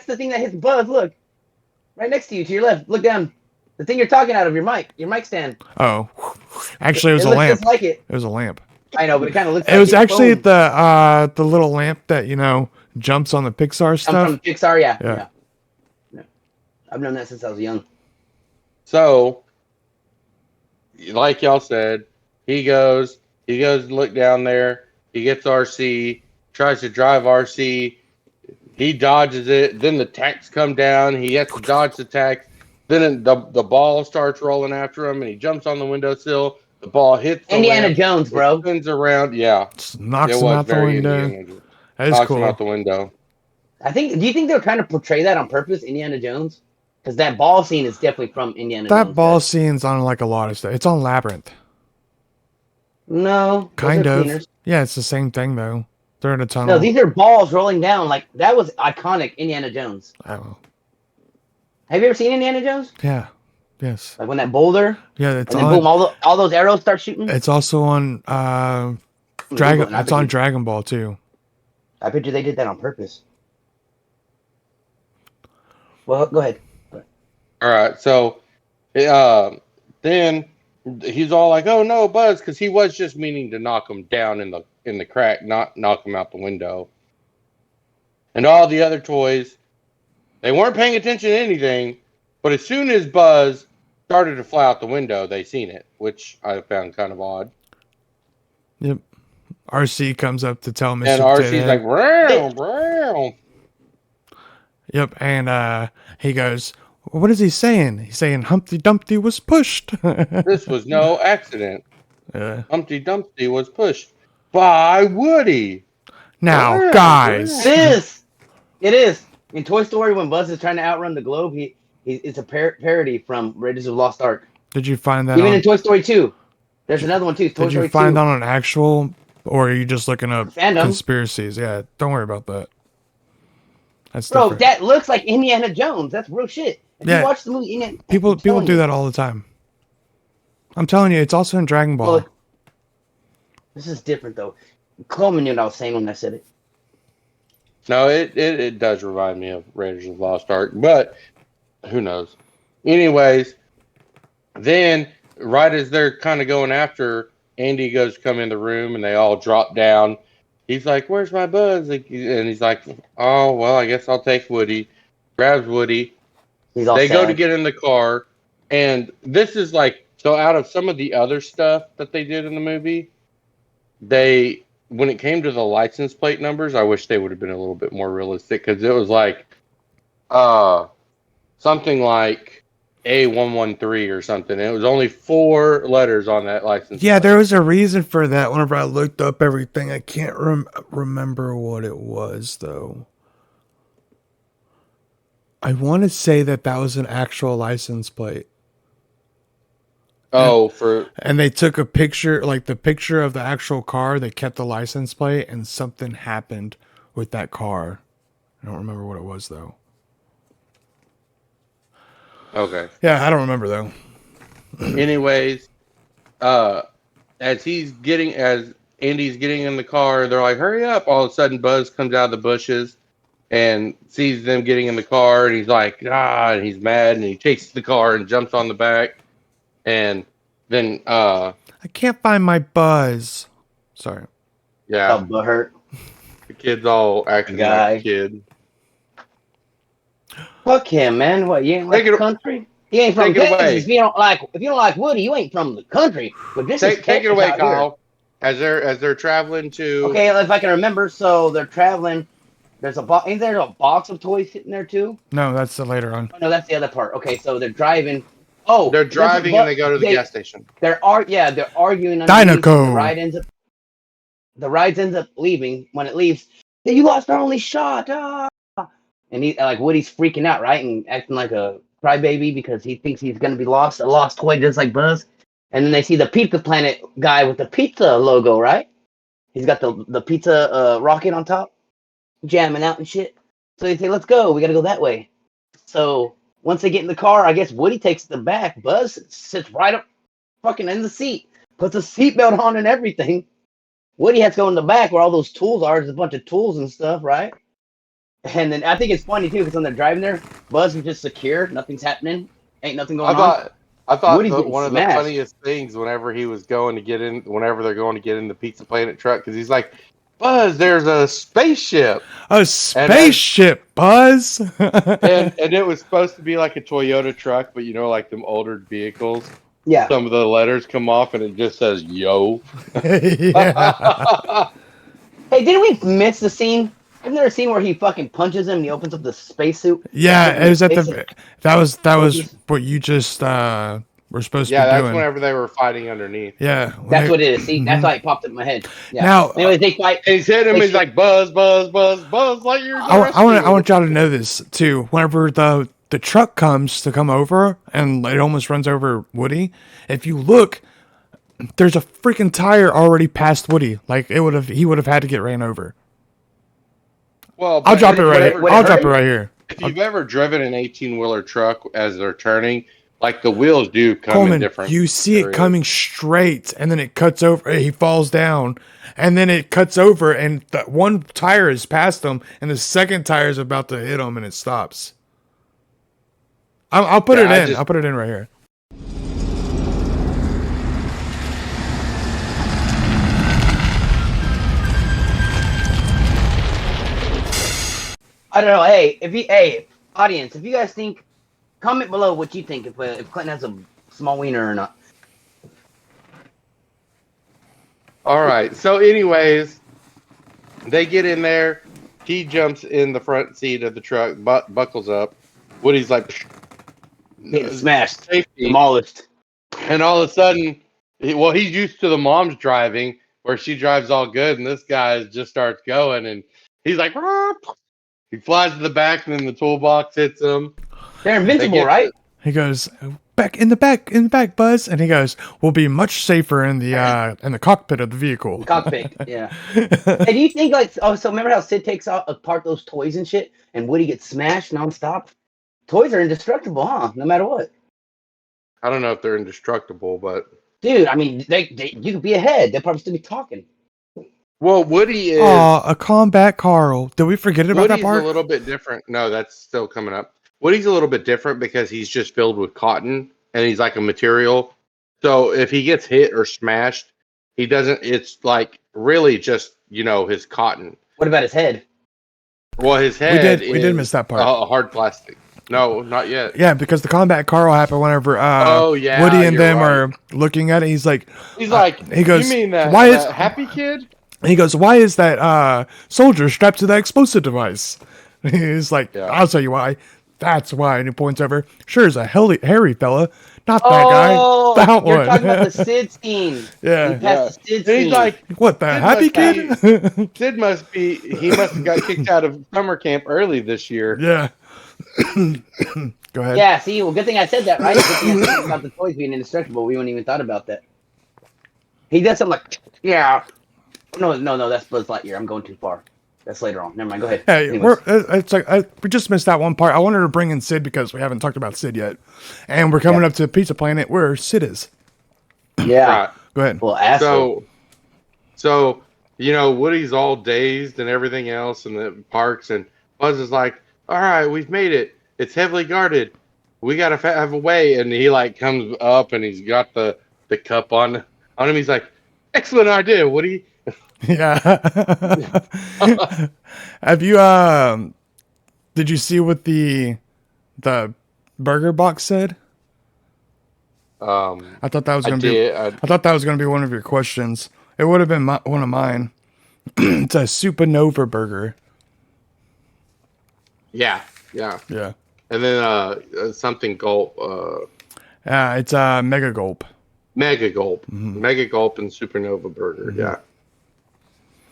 the thing that hits Buzz. Look, right next to you, to your left. Look down. The thing you're talking out of your mic stand. Oh. Actually, it was a looks lamp. just like it. It was a lamp. I know, but it kind of looks. It like was actually Boom. the little lamp that, jumps on the Pixar I'm stuff. from Pixar. Yeah. Yeah. I've known that since I was young. So, like y'all said, he goes to look down there. He gets RC, tries to drive RC. He dodges it. Then the tanks come down. He has to dodge the tanks. Then the ball starts rolling after him, and he jumps on the windowsill. The ball hits the Indiana lamp. Jones, It bro. spins around. Yeah, Just knocks it him was out the very window. Indiana Jones. That is Knocks him cool. out the window. Do you think they're trying to portray that on purpose, Indiana Jones? Because that ball scene is definitely from Indiana Jones. That ball scene's on like a lot of stuff. It's on Labyrinth. No, those Kind are of. cleaners. Yeah, it's the same thing though. They're in a tunnel. No, these are balls rolling down. Like that was iconic Indiana Jones. I don't know. Have you ever seen Indiana Jones? Yeah. Yes. Like when that boulder Yeah, it's and then boom, on. all those arrows start shooting. It's also on Dragon. It's on Dragon Ball too. I bet you they did that on purpose. Well, go ahead. All right, so then he's all like, "Oh no, Buzz," because he was just meaning to knock him down in the crack, not knock him out the window. And all the other toys, they weren't paying attention to anything, but as soon as Buzz started to fly out the window, they seen it, which I found kind of odd. Yep. RC comes up to tell Mr. And RC's Potato like, "Brow, brow." Yep, and he goes, what is he saying? He's saying Humpty Dumpty was pushed. This was no accident. Yeah. Humpty Dumpty was pushed by Woody. Now, Yeah, guys. It is. In Toy Story, when Buzz is trying to outrun the globe, it's a parody from Raiders of the Lost Ark. Did you find that Even on, in Toy Story 2, there's another one too. Toy did Story you find 2. on an actual, or are you just looking up Fandom. conspiracies? Yeah, don't worry about that. That's Bro, different. that looks like Indiana Jones. That's real shit. If Yeah. you watch the movie, Indiana, People I'm telling do you. that all the time. I'm telling you, it's also in Dragon Ball. Well, this is different though. Coleman knew what I was saying when I said it. No, it does remind me of Raiders of the Lost Ark, but who knows? Anyways, then right as they're kind of going after, Andy goes to come in the room and they all drop down. He's like, "Where's my Buzz?" And he's like, "Oh, well, I guess I'll take Woody." Grabs Woody. He's all They go sad. to get in the car, and this is like, so out of some of the other stuff that they did in the movie, when it came to the license plate numbers, I wish they would have been a little bit more realistic, because it was like something like A113 or something. It was only 4 letters on that license Yeah, plate. there was a reason for that. Whenever I looked up everything, I can't remember what it was though. I want to say that was an actual license plate. Oh, for And they took a picture, like the picture of the actual car. They kept the license plate, and something happened with that car. I don't remember what it was though. okay. Yeah, I don't remember though. Anyways, as Andy's getting in the car, they're like, "Hurry up!" All of a sudden, Buzz comes out of the bushes and sees them getting in the car, and he's like, "Ah!" And he's mad, and he chases the car and jumps on the back, and then I can't find my Buzz. Sorry. yeah, Oh, butthurt. the kid's all acting Guy. like a kid. Fuck him, man. What, you ain't like Take the it- country? You ain't from take it away. Texas. If you don't like Woody, you ain't from the country. But this is Take it Texas away, out here. Kyle. As they're traveling to Okay, if I can remember, so they're traveling. There's a box. Ain't there a box of toys sitting there too? No, that's the later on. Oh, no, that's the other part. Okay, so they're driving. Oh, they're driving and they go to the gas station. They're arguing. underneath. Dynaco. The ride ends up leaving. When it leaves, "Hey, you lost our only shot. Ah!" And he like Woody's freaking out, right, and acting like a crybaby because he thinks he's gonna be lost, a lost toy, just like Buzz. And then they see the Pizza Planet guy with the pizza logo, right? He's got the pizza rocket on top, jamming out and shit. So they say, "Let's go. We gotta go that way." So once they get in the car, I guess Woody takes the back. Buzz sits right up, fucking in the seat, puts a seatbelt on and everything. Woody has to go in the back where all those tools are. There's a bunch of tools and stuff, right? And then I think it's funny too because when they're driving there, Buzz is just secure. Nothing's happening. Ain't nothing going on. I thought Woody's getting one of the smashed. funniest things whenever he was going to get in, whenever they're going to get in the Pizza Planet truck, because he's like, "Buzz, there's a spaceship," A spaceship, Buzz. and it was supposed to be like a Toyota truck, but you know, like them older vehicles, Yeah. some of the letters come off and it just says "Yo." Yeah. Hey, didn't we miss the scene? Isn't there a scene where he fucking punches him and he opens up the spacesuit? Yeah, it was at Spacesuit. that was what you just were supposed Yeah, to be that's doing. whenever they were fighting underneath. Yeah. That's what it is. See, that's why it popped up in my head. Yeah. Now- Anyways, they fight. And he's hitting him. They He's should- like, "Buzz, Buzz, Buzz, Buzz!" Like you're. I want y'all to know this too. Whenever the truck comes to come over and it almost runs over Woody, if you look, there's a freaking tire already past Woody. Like he would have had to get ran over. Well, I'll but drop it right whenever- here. I'll drop it right here. If you've ever driven an 18-wheeler truck as they're turning, like the wheels do come in Coleman, different. you see it areas. coming straight, and then it cuts over. He falls down, and then it cuts over, and the one tire is past him, and the second tire is about to hit him, and it stops. I'll put Yeah, it in. I'll put it in right here. I don't know. Hey, audience, if you guys think, comment below what you think if Clinton has a small wiener or not. All right. So, anyways, they get in there. He jumps in the front seat of the truck, buckles up. Woody's like, Getting smashed, safety. demolished. And all of a sudden, He's used to the mom's driving, where she drives all good, and this guy just starts going, and he's like, "Rrrr." He flies to the back, and then the toolbox hits him. They're invincible, get- right? He goes, back in the back, Buzz, and he goes, we'll be much safer in the cockpit of the vehicle. Cockpit, yeah. Hey, do you think like so? Remember how Sid takes apart those toys and shit, and Woody gets smashed nonstop? Toys are indestructible, huh? No matter what, I don't know if they're indestructible, but dude. I mean, they you could be ahead. They'll probably still be talking. well, Woody is Aw, a combat Carl. Did we forget about Woody's that part? a little bit different. No, that's still coming up. Woody's a little bit different because he's just filled with cotton, and he's like a material. So if he gets hit or smashed, he doesn't. It's like really just his cotton. What about his head? Well, his head. We did miss that part. A hard plastic. No, not yet. Yeah, because the combat Carl happened whenever Oh, yeah, Woody and you're them right. are looking at it. He's like, He's like, he goes, "You mean that? why is- that happy kid?" he goes, why is that soldier strapped to that explosive device? He's like, Yeah. I'll tell you why. That's why. And he points over. Sure, is a hairy fella, not that Oh, guy. That you're one. talking about the Sid scene. Yeah. We passed the Sid And scene. he's like, What the Sid happy must kid? Sid must be. He must have got kicked out of summer camp early this year. Yeah. Go ahead. yeah. See, well, good thing I said that, right? Good thing I said about the toys being indestructible. We wouldn't even thought about that. He does something like, yeah. No, that's Buzz Lightyear. I'm going too far. That's later on. Never mind. Go ahead. Hey, Anyways. it's like we just missed that one part. I wanted to bring in Sid because we haven't talked about Sid yet, and we're coming up to Pizza Planet where Sid is. yeah. Right. Go ahead. Well, asshole. So Woody's all dazed and everything else in the parks, and Buzz is like, "All right, we've made it. It's heavily guarded. We gotta have a way." And he like comes up and he's got the cup on him. He's like, "Excellent idea, Woody." Yeah. Have you did you see what the burger box said? I thought that was I gonna be. did. I thought that was gonna be one of your questions. It would have been one of mine. It's a Supernova burger. Yeah. Yeah. And then something gulp, It's a Mega Gulp. mega gulp, Mm-hmm. mega gulp, and supernova burger. Yeah.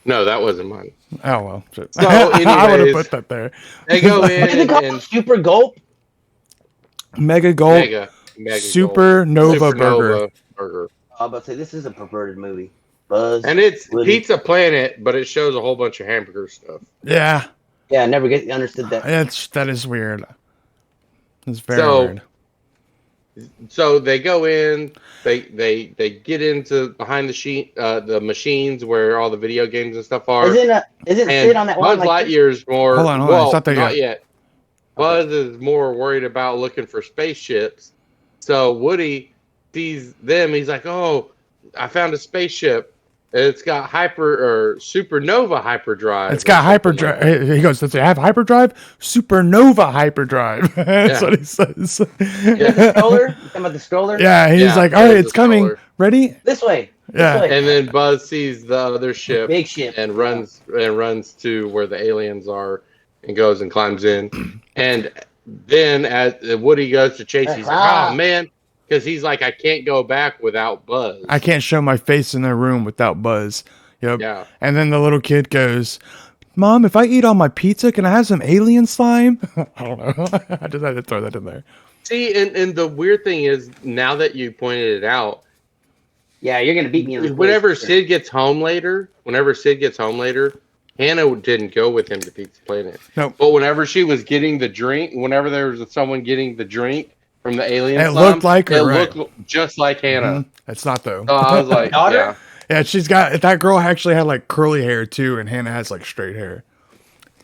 No, that wasn't mine. Oh well. Shit. So, I would have anyways, put that there. They go What is it in called? and Super Gulp? Mega Gulp. mega Supernova gulp, burger. burger. I was about to say, this is a perverted movie. Buzz. And it's Woody. Pizza Planet, but it shows a whole bunch of hamburger stuff. Yeah. Yeah, I never understood that. That is weird. It's very So- weird. So they go in, they get into behind the machines where all the video games and stuff are. Isn't And Sid on that Buzz one? Like, Lightyear's more. Hold on, well, it's not there not yet. yet. Buzz is more worried about looking for spaceships. So Woody sees them. He's like, "Oh, I found a spaceship. It's got supernova hyperdrive. It's got hyperdrive. He goes, does it have hyperdrive? Supernova hyperdrive. That's Yeah. what he says. the stroller? You talking about the stroller? Yeah, he's Yeah, like, all there's right, the it's coming. stroller. Ready? This way. Yeah. This way. And then Buzz sees the other ship Big ship. and runs to where the aliens are and goes and climbs in. And then as Woody goes to chase, he's like, "Oh man," because he's like, "I can't go back without Buzz." I can't show my face in the room without Buzz. Yep. Yeah. And then the little kid goes, Mom, if I eat all my pizza, can I have some alien slime? I don't know. I just had to throw that in there. See, and the weird thing is, now that you pointed it out, Yeah, you're gonna beat me in the whenever quiz. Sid gets home later, Hannah didn't go with him to Pizza Planet. Nope. But whenever she was getting the drink, whenever there was someone getting the drink from the alien, It slime, looked like her, it right. looked just like Hannah. It's not, though. So I was like, Daughter? yeah. Yeah, that girl actually had like curly hair too, and Hannah has like straight hair.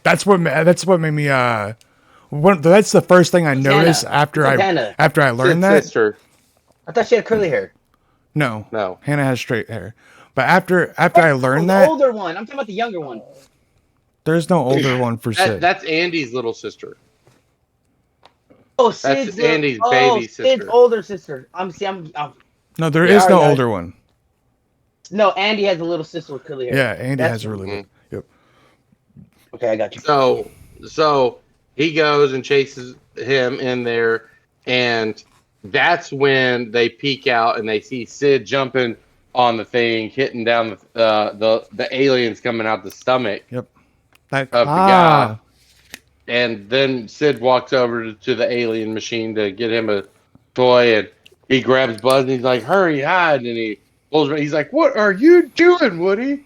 That's what made me that's the first thing I noticed after Hannah? I learned Sid's that. sister. I thought she had curly hair. No, No. Hannah has straight hair. But after I learned the that, older one. I'm talking about the younger one. there's no older one for Sid. That's Andy's little sister. Oh, Sid's Andy's baby Sid's sister. older sister. No, there is Yeah, no yeah. older one. No, Andy has a little sister with curly hair. Yeah, Andy That's- has a really good. Yep. Okay, I got you. So he goes and chases him in there, and that's when they peek out and they see Sid jumping on the thing, hitting down the aliens coming out the stomach That of the guy. And then Sid walks over to the alien machine to get him a toy, and he grabs Buzz and he's like, "Hurry, hide!" And he pulls. He's like, "What are you doing, Woody?"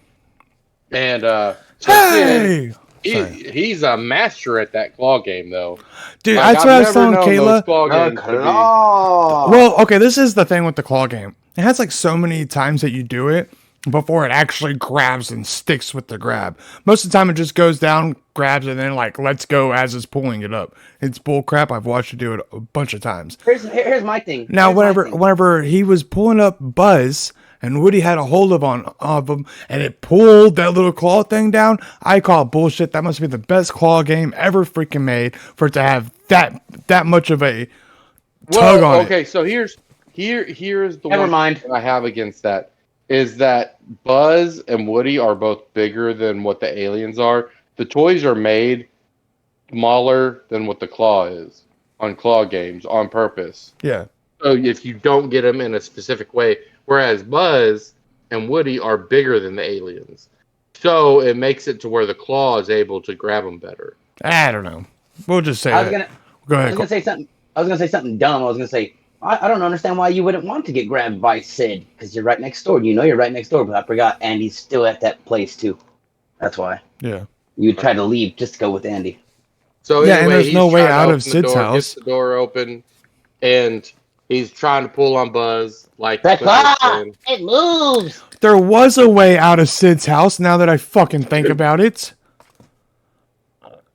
And so Hey, he's a master at that claw game, though. dude, Like, that's what I was I've telling never known those Kayla. claw The games to be- claw. Well, okay, this is the thing with the claw game. It has like so many times that you do it before it actually grabs and sticks with the grab. Most of the time, it just goes down, grabs, and then like lets go as it's pulling it up. It's bull crap. I've watched it do it a bunch of times. Here's my thing. Now, Here's my thing. whenever he was pulling up Buzz and Woody had a hold of him, and it pulled that little claw thing down, I call it bullshit. That must be the best claw game ever freaking made for it to have that much of a tug on it. okay, so here's the Never one mind. thing I have against that is that Buzz and Woody are both bigger than what the aliens are. The toys are made smaller than what the claw is on claw games on purpose. Yeah. So if you don't get them in a specific way, whereas Buzz and Woody are bigger than the aliens, so it makes it to where the claw is able to grab them better. I don't know. We'll just say I was that. gonna. Go I ahead. was gonna say something. I was gonna say something dumb. I was gonna say I don't understand why you wouldn't want to get grabbed by Sid because you're right next door. You know you're right next door, but I forgot Andy's still at that place too. That's why Yeah. you try to leave just to go with Andy. So Yeah, and anyway, there's he's no way trying to out of open the Sid's door, house. Gets the door open, and he's trying to pull on Buzz like The Clint was claw! saying. It moves! There was a way out of Sid's house now that I fucking think about it.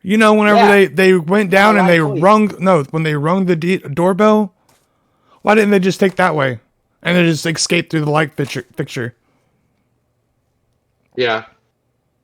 You know, whenever Yeah. they went down and they Alright, when they rung the doorbell, why didn't they just take that way? And they just escape through the light fixture. Yeah,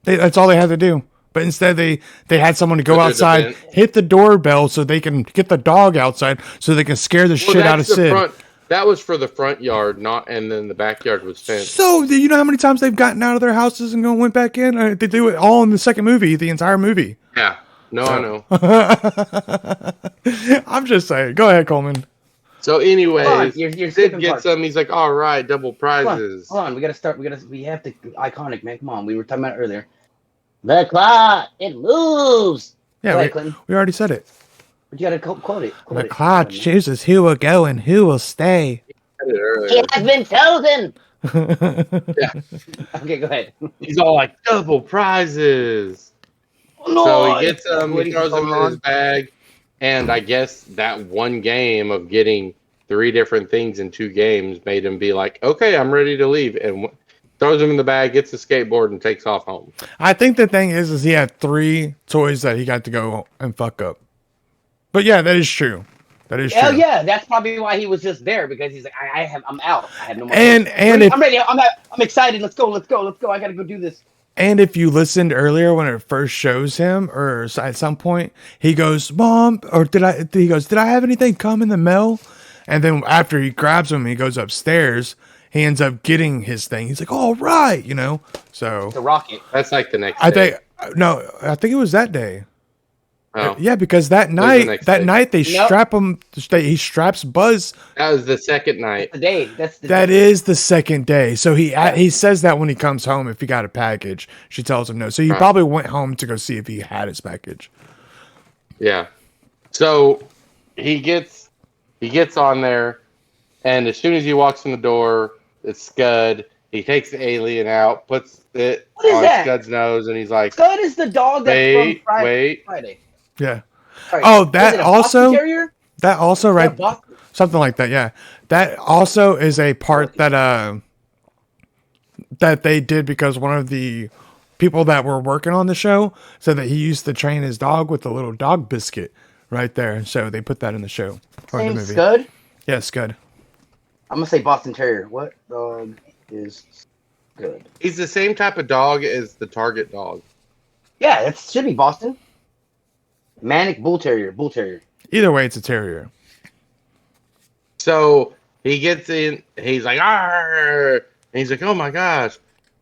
That's all they had to do. But instead they had someone to go Go through the outside, vent. hit the doorbell so they can get the dog outside so they can scare the shit out of that's the Sid. front. That was for the front yard, not, and then the backyard was fenced. So, do you know how many times they've gotten out of their houses and went back in? They do it all in the second movie, the entire movie. Yeah, no, I know. I'm just saying. Go ahead, Coleman. So, Hold on, anyways, you're Sid skipping gets parts. them. He's like, "All right, double prizes." Hold on, we gotta start. We have to iconic, man. Come on, we were talking about it earlier. The claw! It moves! Yeah, Go we, ahead, Clinton. we already said it. But you gotta quote it. Quote The it. cloud chooses who will go and who will stay. I did it earlier. It has been chosen! Okay, go ahead. He's all like, "Double prizes." No, So he gets them, What he is throws them going in his on? bag, and I guess that one game of getting 3 different things in 2 games made him be like, "Okay, I'm ready to leave," and throws them in the bag, gets the skateboard, and takes off home. I think the thing is he had 3 toys that he got to go and fuck up. But yeah, that is true. That is Hell true. yeah, that's probably why he was just there because he's like, I'm out. I have no more. And if I'm ready. I'm excited. Let's go. I gotta go do this. And if you listened earlier when it first shows him, or at some point, he goes, "Mom," or did I have anything come in the mail? And then after he grabs him, he goes upstairs. He ends up getting his thing. He's like, "All right," you know. So The rocket. That's like the next I day. think it was that day. Oh, Yeah, because that the night, next day. they Nope. strap him. He straps Buzz. that was the second night. The day. That's the That is the second day. So he says that when he comes home, if he got a package, she tells him no. So he Right. probably went home to go see if he had his package. Yeah. So he gets on there, and as soon as he walks in the door, it's Scud. He takes the alien out, puts it What is on that? Scud's nose, and he's like, Scud is the dog that's "Wait, from wait." Friday. Yeah. Sorry. Oh, Was that it a also- Boston Terrier? That also, Yeah, right? Boston. Something like that, yeah. That also is a part that they did because one of the people that were working on the show said that he used to train his dog with a little dog biscuit right there. So they put that in the show or in Same the movie. Scud. Yeah, Scud. I'm gonna say Boston Terrier. What dog is good? He's the same type of dog as the target dog. Yeah, it should be Boston. Manic Bull Terrier. Bull Terrier. Either way, it's a terrier. So he gets in. He's like, "Arr!" And he's like, "Oh my gosh!"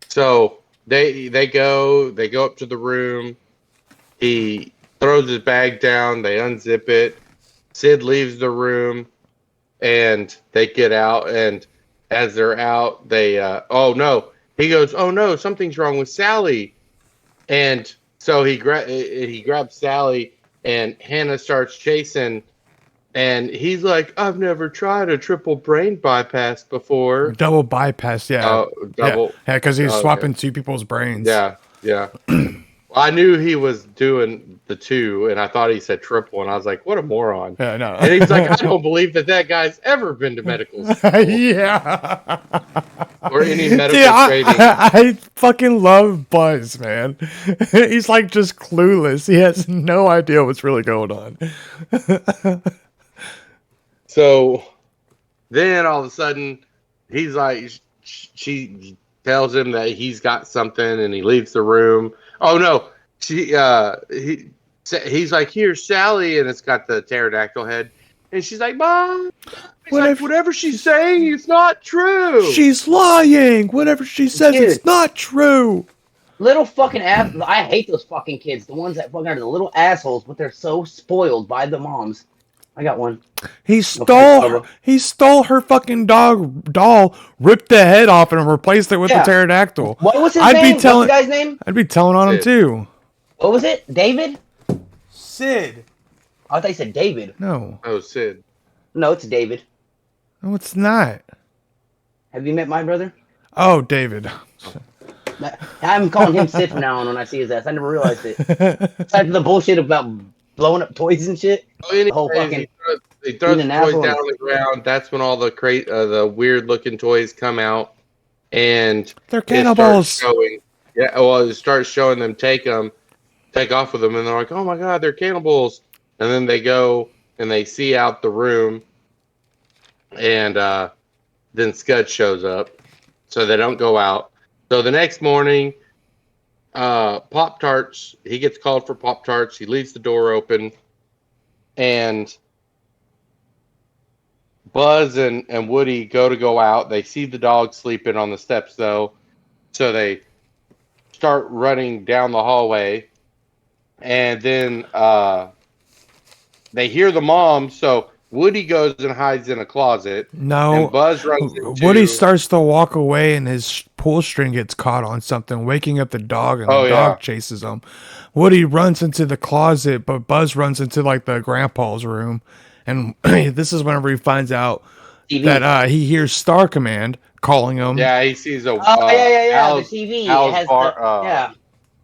So they go up to the room. He throws his bag down. They unzip it. Sid leaves the room, and they get out, and as they're out, they oh no, he goes, oh no, something's wrong with Sally, and so he grabs Sally, and Hannah starts chasing, and he's like, I've never tried a triple brain bypass before. Double bypass, yeah. Double, Yeah, because he's okay. swapping two people's brains. yeah. Well, I knew he was doing the two, and I thought he said triple, and I was like, what a moron. Yeah, no. And he's like, I don't believe that guy's ever been to medical school Yeah. or any medical Dude, training. I fucking love Buzz, man. He's like just clueless. He has no idea what's really going on. So then all of a sudden, he's like, she tells him that he's got something, and he leaves the room. Oh no, he's like, here's Sally, and it's got the pterodactyl head, and she's like, Mom, whatever she's saying, it's not true. She's lying. Whatever she says, Dude. it's not true. Little fucking ass. I hate those fucking kids. The ones that fucking are the little assholes, but they're so spoiled by the moms. I got one. He stole her fucking doll, ripped the head off, and replaced it with Yeah. the pterodactyl. What was his I'd name? be telling- What's the guy's name? I'd be telling on him Sid. too. What was it? David? Sid. I thought you said David. No, Oh, Sid. No, it's David. no, it's not. Have you met my brother? Oh, David. I'm calling him Sid from now on when I see his ass. I never realized it. Aside from the bullshit about blowing up toys and shit. Anyways, whole fucking- he throws the being toys an asshole. down on the ground. That's when all the weird looking toys come out, and They're it starts cannibals. showing. Yeah, well, it starts showing them take off with them, and they're like, "Oh my god, they're cannibals!" And then they go and they see out the room, and then Scud shows up, so they don't go out. So the next morning, Pop-Tarts, he gets called for Pop-Tarts. He leaves the door open, and Buzz and Woody go out. They see the dog sleeping on the steps, though, so they start running down the hallway, and then they hear the mom, so Woody goes and hides in a closet, No, and Buzz runs into... Woody starts to walk away, and his pull string gets caught on something, waking up the dog, and the dog chases him. Woody runs into the closet, but Buzz runs into like the grandpa's room, and this is whenever he finds out TV. that he hears Star Command calling him. Yeah, he sees a Oh, yeah. Al's, The TV. Al's it has bar, yeah.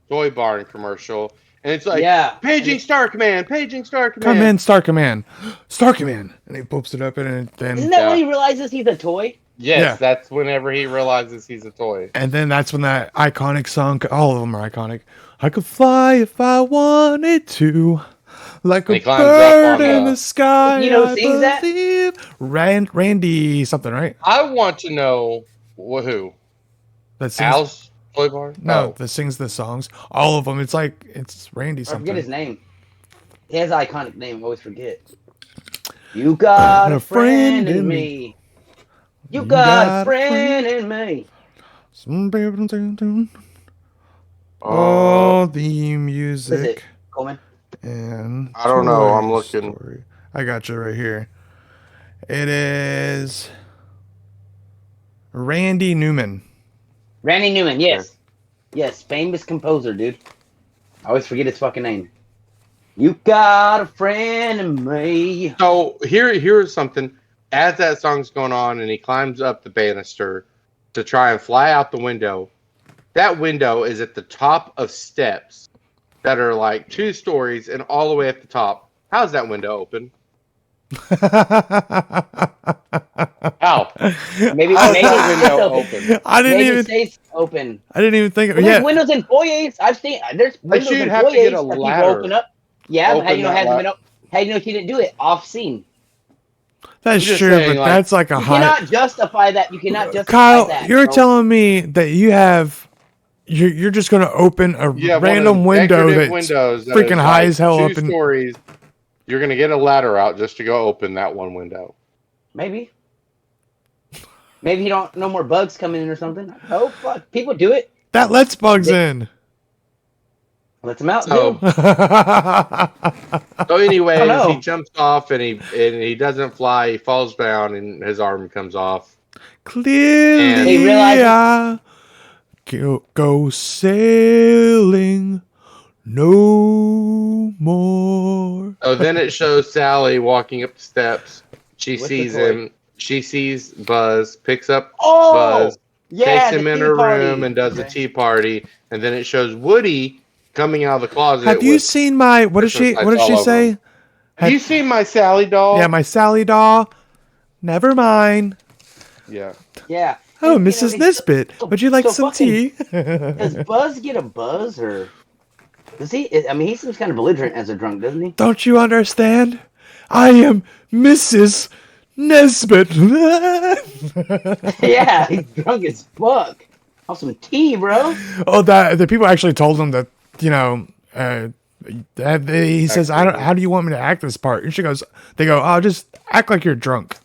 toy barn commercial, and it's like, Yeah. paging Star Command, paging Star Come Command. in, Star Command, Star Command, and he poops it up, and then Isn't that when he realizes he's a toy? Yes, Yeah. that's whenever he realizes he's a toy. and then that's when that iconic song. All of them are iconic. I could fly if I wanted to, like a He climbs up bird on in the- the sky. You know who I sings that? believe. Randy something, right? I want to know who That sings. Al's toy barn. No, that sings the songs. All of them. It's like it's Randy I something. forget his name. He has an iconic name. I always forget. You got a friend in me. You got a friend in me. All the What is it? music Coleman? and I don't know, I'm Toy looking. Story. I got you right here. It is Randy Newman. Randy Newman, yes. Yes, famous composer, dude. I always forget his fucking name. You got a friend in me. So here's something. As that song's going on, and he climbs up the banister to try and fly out the window. That window is at the top of steps that are like 2 stories and all the way at the top. How's that window open? How? Maybe How's maybe that it's window open. open? I didn't Maybe even. it stays open. I didn't even think. Well, Yeah, there's windows in foyers. I've seen there's windows you'd in have to get foyers a that people ladder. open up. Yeah, but how Open you know it that hasn't been la- up? How you know she didn't do it off scene? that's I'm just true, saying, but like, that's like a You high. cannot justify that. You cannot justify Kyle, that. you're bro. telling me that you have. You're just going to open a You have random one of them window decorative that's windows that freaking is high like as hell 2 up in. stories. You're gonna get a ladder out just to go open that one window. Maybe. Maybe you don't no more bugs coming in or something. Oh fuck, people do it. That lets bugs in. Lets him out. So, dude. so anyways, Oh, no. he jumps off and he doesn't fly. He falls down and his arm comes off. Clearly, He realizes- I go sailing no more. So then it shows Sally walking up the steps. She With the sees toy. him. She sees Buzz, picks up Oh, Buzz, yeah. takes him the in tea her party. room and does a Okay. tea party. And then it shows Woody coming out of the closet. Have you with seen my? What does she? Christmas What does lights she all over say? him. Have you seen my Sally doll? Yeah, my Sally doll. Never mind. Yeah. Yeah. Oh, You know, Mrs. it's- Nesbit, would you like so some fucking- tea? Does Buzz get a buzz or does he? I mean, he seems kind of belligerent as a drunk, doesn't he? Don't you understand? I am Mrs. Nesbit. Yeah, he's drunk as fuck. Have some tea, bro. Oh, that the people actually told him that, you know, he says, "I don't. How do you want me to act this part?" And she goes, "They go, oh, just act like you're drunk."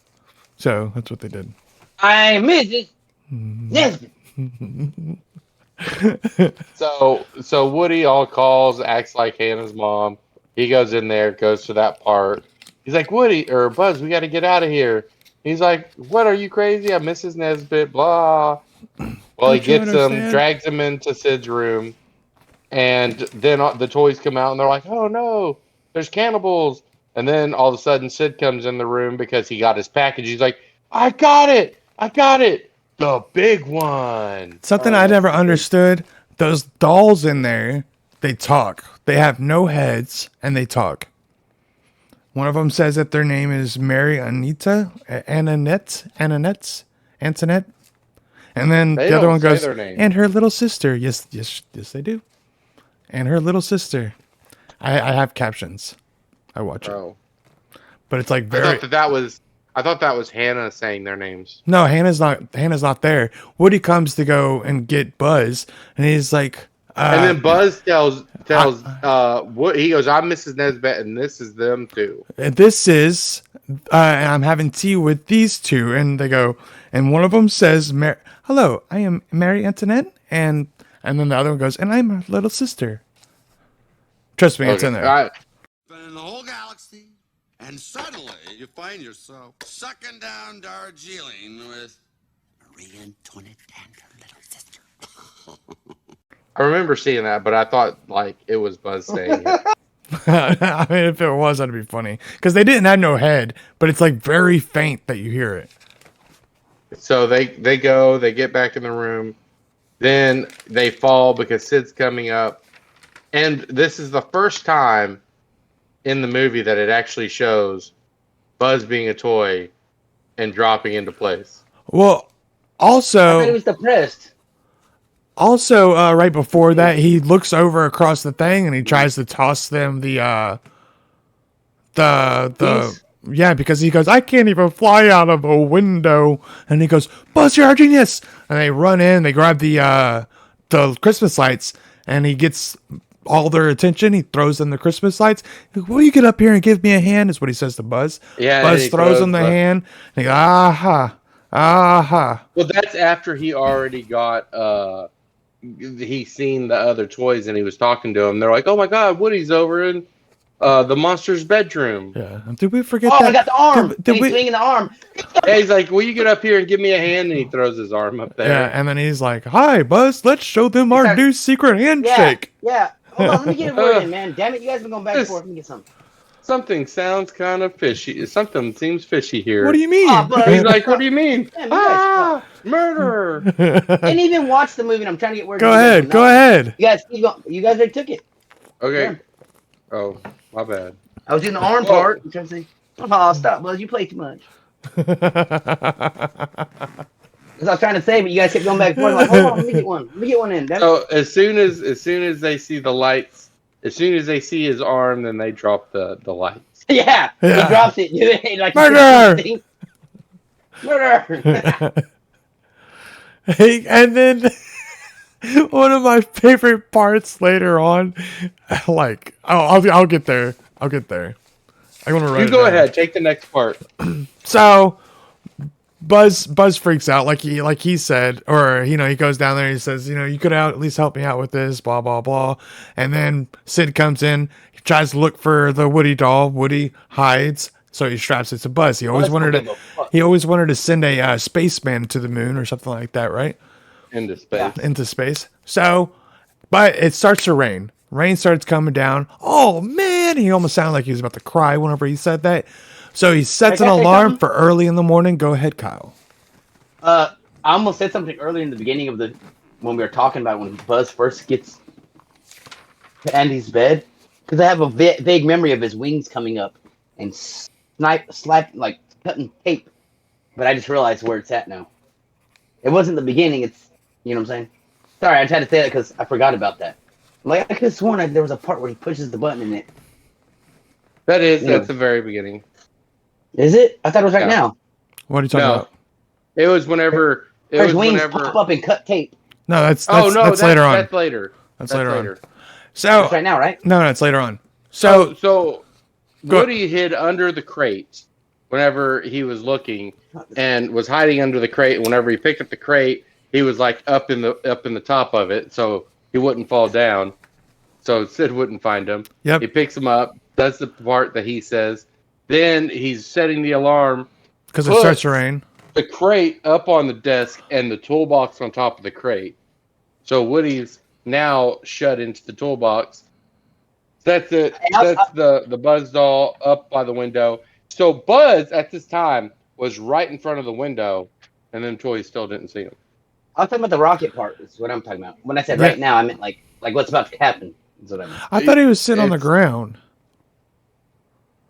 So that's what they did. I'm Mrs. Nesbit. So Woody all calls, acts like Hannah's mom. He goes in there, goes to that part. He's like, Woody or Buzz, we got to get out of here. He's like, what, are you crazy? I'm Mrs. Nesbit, blah. Well, he Don't you gets him, understand? drags him into Sid's room, and then the toys come out, and they're like, oh no, there's cannibals. And then all of a sudden, Sid comes in the room because he got his package. He's like, I got it, the big one. Something I never understood. Those dolls in there, they talk. They have no heads and they talk. One of them says that their name is Mary Anita, Antoinette. And then They the other don't one say goes, their name. and her little sister. Yes, they do. And her little sister. I have captions. I watch it. Oh. But it's like I very. thought that was Hannah saying their names. No, Hannah's not there. Woody comes to go and get Buzz, and he's like, And then Buzz tells what he goes, I'm Mrs. Nesbit and this is them too. and this is, and I'm having tea with these two, and they go, and one of them says, "Hello, I am Mary Antoinette," and then the other one goes, "And I'm her little sister." Trust me, it's in there. In the whole galaxy, and suddenly you find yourself sucking down Darjeeling with Marie Antoinette and her little sister. I remember seeing that, but I thought like it was Buzz saying it. I mean, if it was, that'd be funny because they didn't have no head, but it's like very faint that you hear it. So they get back in the room, then they fall because Sid's coming up. And this is the first time in the movie that it actually shows Buzz being a toy and dropping into place. Well, I thought he also, was depressed. right before that, he looks over across the thing and he tries to toss them the Piece? yeah, because he goes, I can't even fly out of a window, and he goes, Buzz, you're a genius, and they run in, they grab the Christmas lights, and he gets all their attention. He throws them the Christmas lights. Will you get up here and give me a hand? Is what he says to Buzz. Yeah, and Buzz he throws him the throws hand. And he goes, aha, aha. Well, that's after he already got he's seen the other toys and he was talking to them. They're like, "Oh my God, Woody's over in the monster's bedroom." Yeah. Did we forget Oh, that? I got the arm. Did He's we- swinging the arm. Yeah, he's like, "Will you get up here and give me a hand?" And he throws his arm up there. Yeah, and then he's like, "Hi, Buzz. Let's show them our Exactly. new secret Yeah, handshake." yeah. Hold on, let me get a word in, man. Damn it, you guys been going back and forth. Let me get some. Something sounds kind of fishy. Something seems fishy here. What do you mean? Oh, Buzz. He's like, "What do you mean?" Damn, you guys Murderer! didn't even watch the movie. And I'm trying to get word. Go in. ahead. Go ahead. You guys, keep going. You guys already took it. Okay. Oh, my bad. I was doing the arm part. I'm trying to say, oh, stop, Buzz. You play too much. Because I was trying to say, but you guys kept going back and forth. Like, hold on, let me get one. Let me get one in. That's, So as soon as they see the lights, as soon as they see his arm, then they drop the lights. yeah, Yeah. he drops it. Like, Murder! Murder! Hey, and then one of my favorite parts later on, like I'll get there. I'll get there. I'm gonna write You it go down. ahead, take the next part. So Buzz freaks out like he said, or he goes down there and he says, you could at least help me out with this, blah blah blah. And then Sid comes in, he tries to look for the Woody doll. Woody hides, so he straps it to Buzz. He always wanted to send a spaceman to the moon or something like that, right? Into space. Into space. So, but it starts to rain. Rain starts coming down. Oh man, he almost sounded like he was about to cry whenever he said that. So he sets an alarm for early in the morning. Go ahead, Kyle. I almost said something earlier in the beginning of when we were talking about when Buzz first gets to Andy's bed, because I have a vague memory of his wings coming up and like cutting tape, but I just realized where it's at now. It wasn't the beginning. It's what I'm saying. Sorry, I tried to say that because I forgot about that. Like I could have sworn there was a part where he pushes the button in it. That's the very beginning. Is it? I thought it was right now. What are you talking about? It was whenever. His wings pop up and cut tape. No, that's later on. That's later. That's later on. So it's right now, right? No, it's later on. So Woody hid under the crate whenever he was looking, and was hiding under the crate. Whenever he picked up the crate, he was like up in the top of it, so he wouldn't fall down. So Sid wouldn't find him. Yep. He picks him up. That's the part that he says. Then he's setting the alarm because it starts to rain. The crate up on the desk and the toolbox on top of the crate. So Woody's now shut into the toolbox. That's it. That's the Buzz doll up by the window. So Buzz at this time was right in front of the window, and then toys still didn't see him. I was talking about the rocket part. Is what I'm talking about. When I said right now, I meant like what's about to happen. Is what I meant. I thought he was sitting on the ground.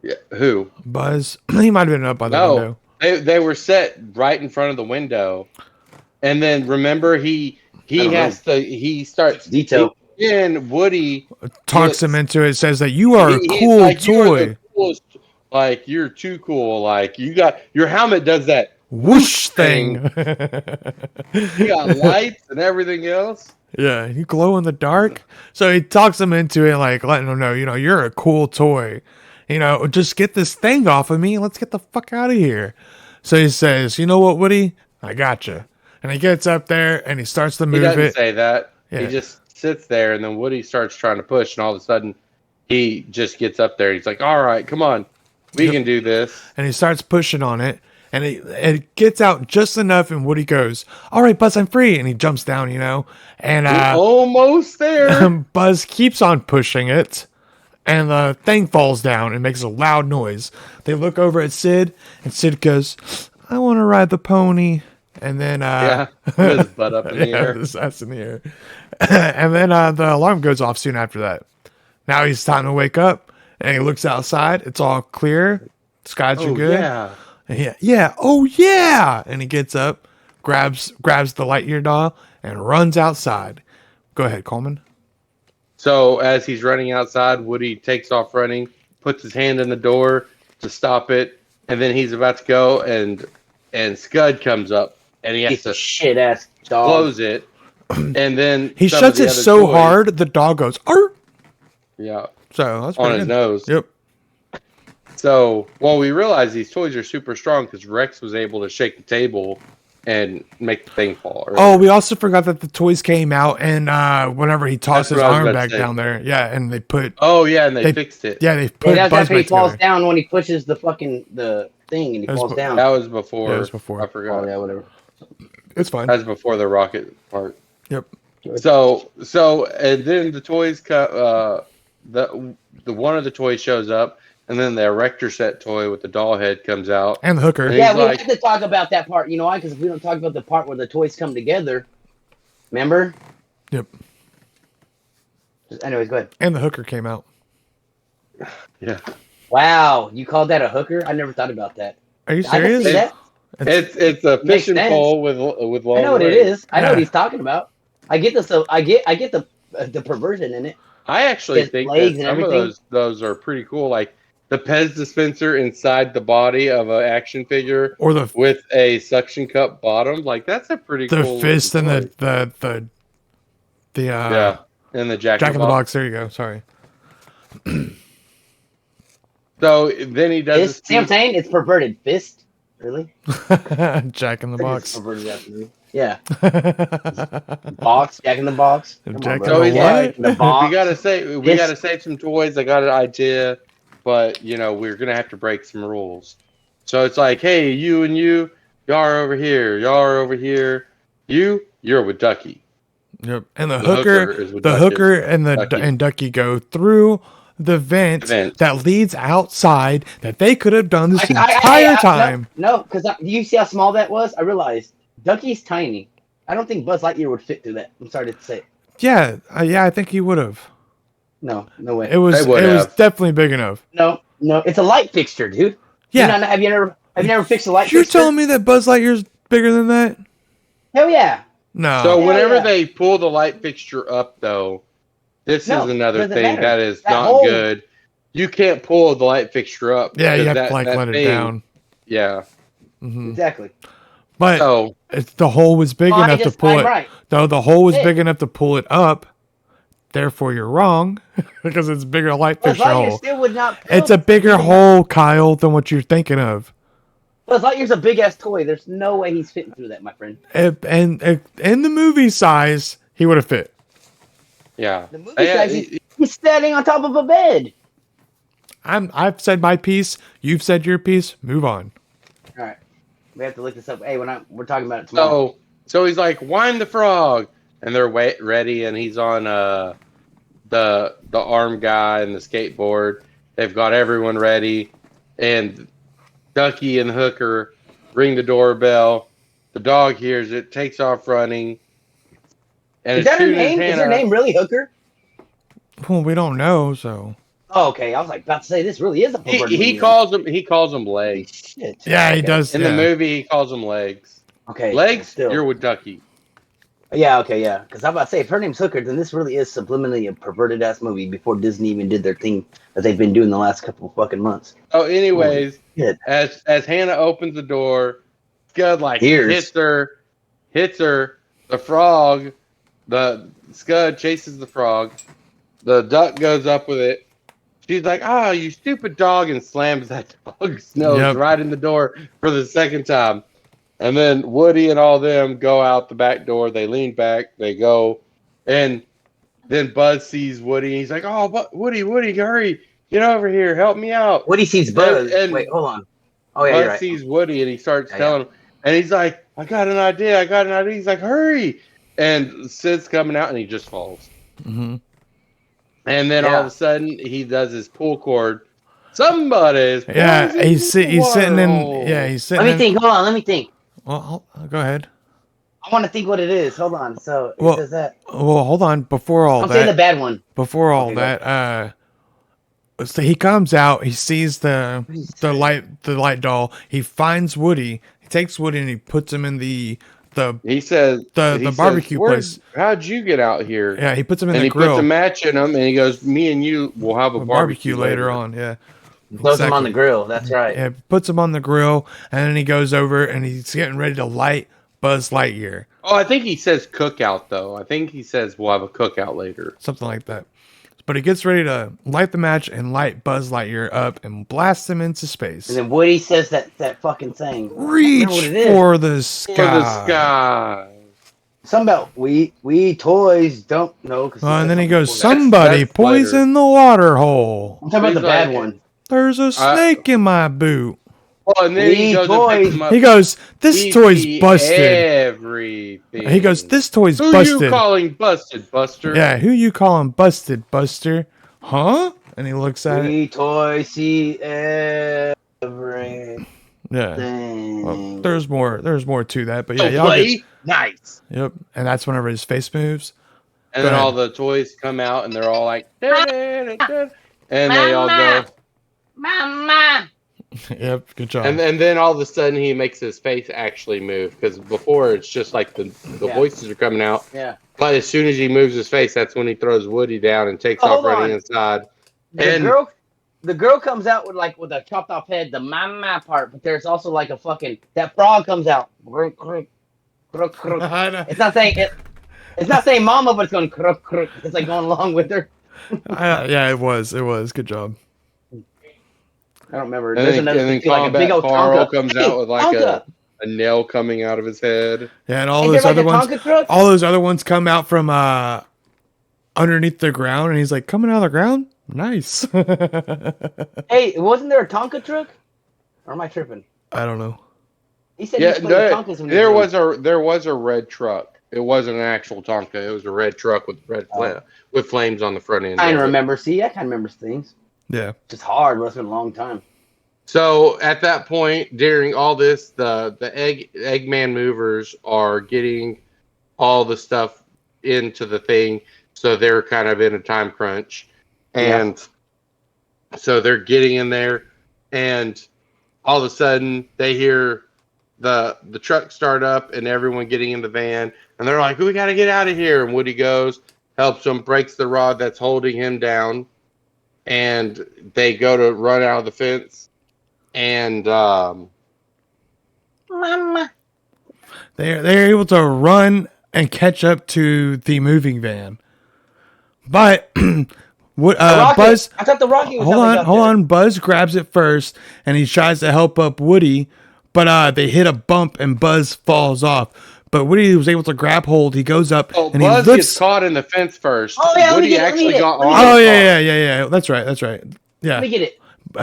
Yeah, who? Buzz. He might have been up by the window. They were set right in front of the window, and then remember he starts detail. And Woody talks him into it. Says that you are a cool like, toy. Like you're too cool. Like you got your helmet does that whoosh thing. You got lights and everything else. Yeah, you glow in the dark. So he talks him into it, like letting him know, you're a cool toy. Just get this thing off of me. Let's get the fuck out of here. So he says, you know what, Woody? I got you. And he gets up there and he starts to move it. He doesn't say that. Yeah. He just sits there, and then Woody starts trying to push, and all of a sudden he just gets up there. He's like, all right, come on. We can do this. And he starts pushing on it, and it gets out just enough, and Woody goes, all right, Buzz, I'm free. And he jumps down, and almost there. Buzz keeps on pushing it. And the thing falls down and makes a loud noise. They look over at Sid, and Sid goes, I want to ride the pony. And then, with his butt up in the air. His ass in the air. And then the alarm goes off soon after that. Now he's time to wake up, and he looks outside. It's all clear. Skies are good. Yeah. Oh, yeah. And he gets up, grabs the Lightyear doll, and runs outside. Go ahead, Coleman. So as he's running outside, Woody takes off running, puts his hand in the door to stop it, and then he's about to go, and Scud comes up, and he has to shit ass dog close it, and then he shuts it so hard the dog goes arr. Yeah. So that's on his good. nose. Yep. So we realize these toys are super strong because Rex was able to shake the table and make the thing fall. Right? Oh, we also forgot that the toys came out, and whenever he tossed his arm back down there, and they put. Oh yeah, and they fixed it. Yeah, they put. That's Buzz after he back falls together. down when he pushes the fucking the thing and he falls down. That was before. Yeah, that was before. I forgot. Oh yeah, whatever. It's fine. That's before the rocket part. Yep. So and then the toys the one of the toys shows up, and then the Erector set toy with the doll head comes out, and the hooker. Yeah, we have to talk about that part. You know why? Because if we don't talk about the part where the toys come together, remember? Yep. Anyways, go ahead. And the hooker came out. Yeah. Wow, you called that a hooker? I never thought about that. Are you I can serious? see that. It's a fishing pole with long I know what it legs. is. I know what he's talking about. I get this. I get the perversion in it. I actually His think legs that and some of everything. those are pretty cool. Like the Pez dispenser inside the body of an action figure, Or the with a suction cup bottom. Like that's a pretty cool. fist and toy. the yeah, and the Jack in the Box. There you go. Sorry. So then he does. See what I'm saying? It's perverted. Fist. Really? Jack in the It's Box. perverted ass movie. Yeah. Box, Jack in the Box. Come Jack on, in bro. the Jack what? in the Box. we gotta save some toys. I got an idea, but we're gonna have to break some rules. So it's like, hey, you and y'all are over here. Y'all are over here. You're with Ducky. Yep. And the The hooker, hooker is with the Ducky. hooker and the Ducky. and Ducky go through the vent Vent. that leads outside that they could have done this I- entire time. No, because you see how small that was? I realized Ducky's tiny. I don't think Buzz Lightyear would fit through that. I'm sorry to say. Yeah, I think he would have. No way. It was They would have. definitely big enough. No, it's a light fixture, dude. Yeah. Have you never fixed a light You're fixture? telling me that Buzz Lightyear's bigger than that? Hell yeah. No. So Hell whenever yeah. they pull the light fixture up, though, this No, is another doesn't thing matter. that is That not whole- good. You can't pull the light fixture up. yeah, you because have to like that let it thing- down. Yeah. Hmm. Exactly. But So the hole was big Oh, I enough to just- pull I'm it. right. No, the hole was Hey. big enough to pull it up. Therefore, you're wrong because it's a bigger light Buzz fixture Lightyear hole. still would not. It's a bigger hole, Kyle, than what you're thinking of. Buzz Lightyear's a big ass toy. There's no way he's fitting through that, my friend. And in the movie size, he would have fit. yeah. The movie Yeah, size, he's standing on top of a bed. I've said my piece. You've said your piece. Move on. All right, we have to look this up. Hey, we're talking about it tomorrow. So he's like, "Wind the frog," and they're ready, and he's on the arm guy and the skateboard. They've got everyone ready, and Ducky and Hooker ring the doorbell. The dog hears it, takes off running, and Is that her as soon as name? Is her Hannah- name really Hooker? Well, we don't know, so Oh, okay. I was like about to say this really is a perverted He movie. calls them Holy legs. shit. yeah, he Okay. does. In yeah. the movie, he calls them legs. Okay. Legs, Still. you're with Ducky. Yeah. Okay. Yeah. Because I'm about to say if her name's Hooker, then this really is subliminally a perverted ass movie before Disney even did their thing that they've been doing the last couple of fucking months. So, anyways, shit. as Hannah opens the door, Scud like Hears. hits her. The frog, the Scud chases the frog. The duck goes up with it. She's like, "Ah, you stupid dog," and slams that dog's nose Yep. right in the door for the second time. And then Woody and all them go out the back door. They lean back. They go, and then Buzz sees Woody. And he's like, "Oh, Woody, hurry! Get over here! Help me out!" Woody sees Buzz. And- Wait, hold on. Oh yeah, Buzz you're right. sees Woody and he starts Yeah, telling him, and he's like, "I got an idea! He's like, "Hurry!" And Sid's coming out and he just falls. Hmm. And then all Yeah. of a sudden he does his pull cord. Somebody's Yeah, poisoned he's the sitting in. world. Yeah, he's sitting. Let me in, think. Hold on. Let me think. Well, go ahead. I want to think what it is. Hold on. So it Well, says that. Well, hold on. Before all I'm saying the that, bad one. before all Okay, go. that, so he comes out. He sees the light doll. He finds Woody. He takes Woody and he puts him in the He says the barbecue place. How'd you get out here? Yeah, he puts him in And the he grill. puts a match in him, and he goes, "Me and you will have a barbecue later on. Yeah. Throws him on Exactly. the grill. That's right. Yeah, puts him on the grill, and then he goes over and he's getting ready to light Buzz Lightyear, Oh, I think he says cookout though. I think he says we'll have a cookout later. something like that. But he gets ready to light the match and light Buzz Lightyear up and blast him into space. And then Woody says that fucking thing. Reach what it is. for the sky. For the sky. Something about we toys don't know. And then he goes, Some. somebody that's poison the water hole. I'm talking about He's the bad like- one. There's a snake in my boot. Oh, and then he We goes and toys. picks him up. He goes, this He toy's see busted. Everything. He goes, this toy's Who busted. you calling busted, Buster? Yeah, who you calling busted, Buster? Huh? And he looks at it. We toys see everything. Yeah. Well, there's more to that, but yeah, Oh, y'all play? get, Nice. yep. And that's whenever his face moves. And Go then ahead. all the toys come out, and they're all like, and they all go. Mama. Yep, good job. And then all of a sudden he makes his face actually move, because before it's just like the Yeah. voices are coming out. Yeah. But as soon as he moves his face, that's when he throws Woody down and takes Oh, off hold running on. inside. The girl comes out with a chopped off head, the mama part, but there's also like a fucking that frog comes out. Crook, crook, crook, crook. I know. It's not saying it's not saying mama, but it's going crook, crook. It's like going along with her. Yeah, it was. Good job. I don't remember. And There's then, another and then thing, like a big Combat old Carl Tonka. comes Hey, out with like Tonka! a nail coming out of his head. Yeah, and all Ain't those there like other a ones, Tonka truck? all those other ones come out from underneath the ground, and he's like, coming out of the ground? Nice. Hey, wasn't there a Tonka truck? Or am I tripping? I don't know. He said Yeah, he was playing with Tonkas when he there was was a red truck. It wasn't an actual Tonka. It was a red truck with with flames on the front end. I of it. remember. See, I kind of remember things. Yeah. Just hard, but it's been a long time. So at that point, during all this, the Eggman movers are getting all the stuff into the thing, so they're kind of in a time crunch, and so they're getting in there, and all of a sudden they hear the truck start up and everyone getting in the van, and they're like, "We got to get out of here!" And Woody goes, helps them, breaks the rod that's holding him down, and they go to run out of the fence. And Mama. They're able to run and catch up to the moving van. But what Buzz, I thought the Rocky was hold on. Buzz grabs it first and he tries to help up Woody, but they hit a bump and Buzz falls off. But Woody was able to grab hold. He goes up and Buzz he lifts. gets caught in the fence first. Oh, yeah, Woody actually got on. Oh yeah. That's right. Yeah. Let me get it.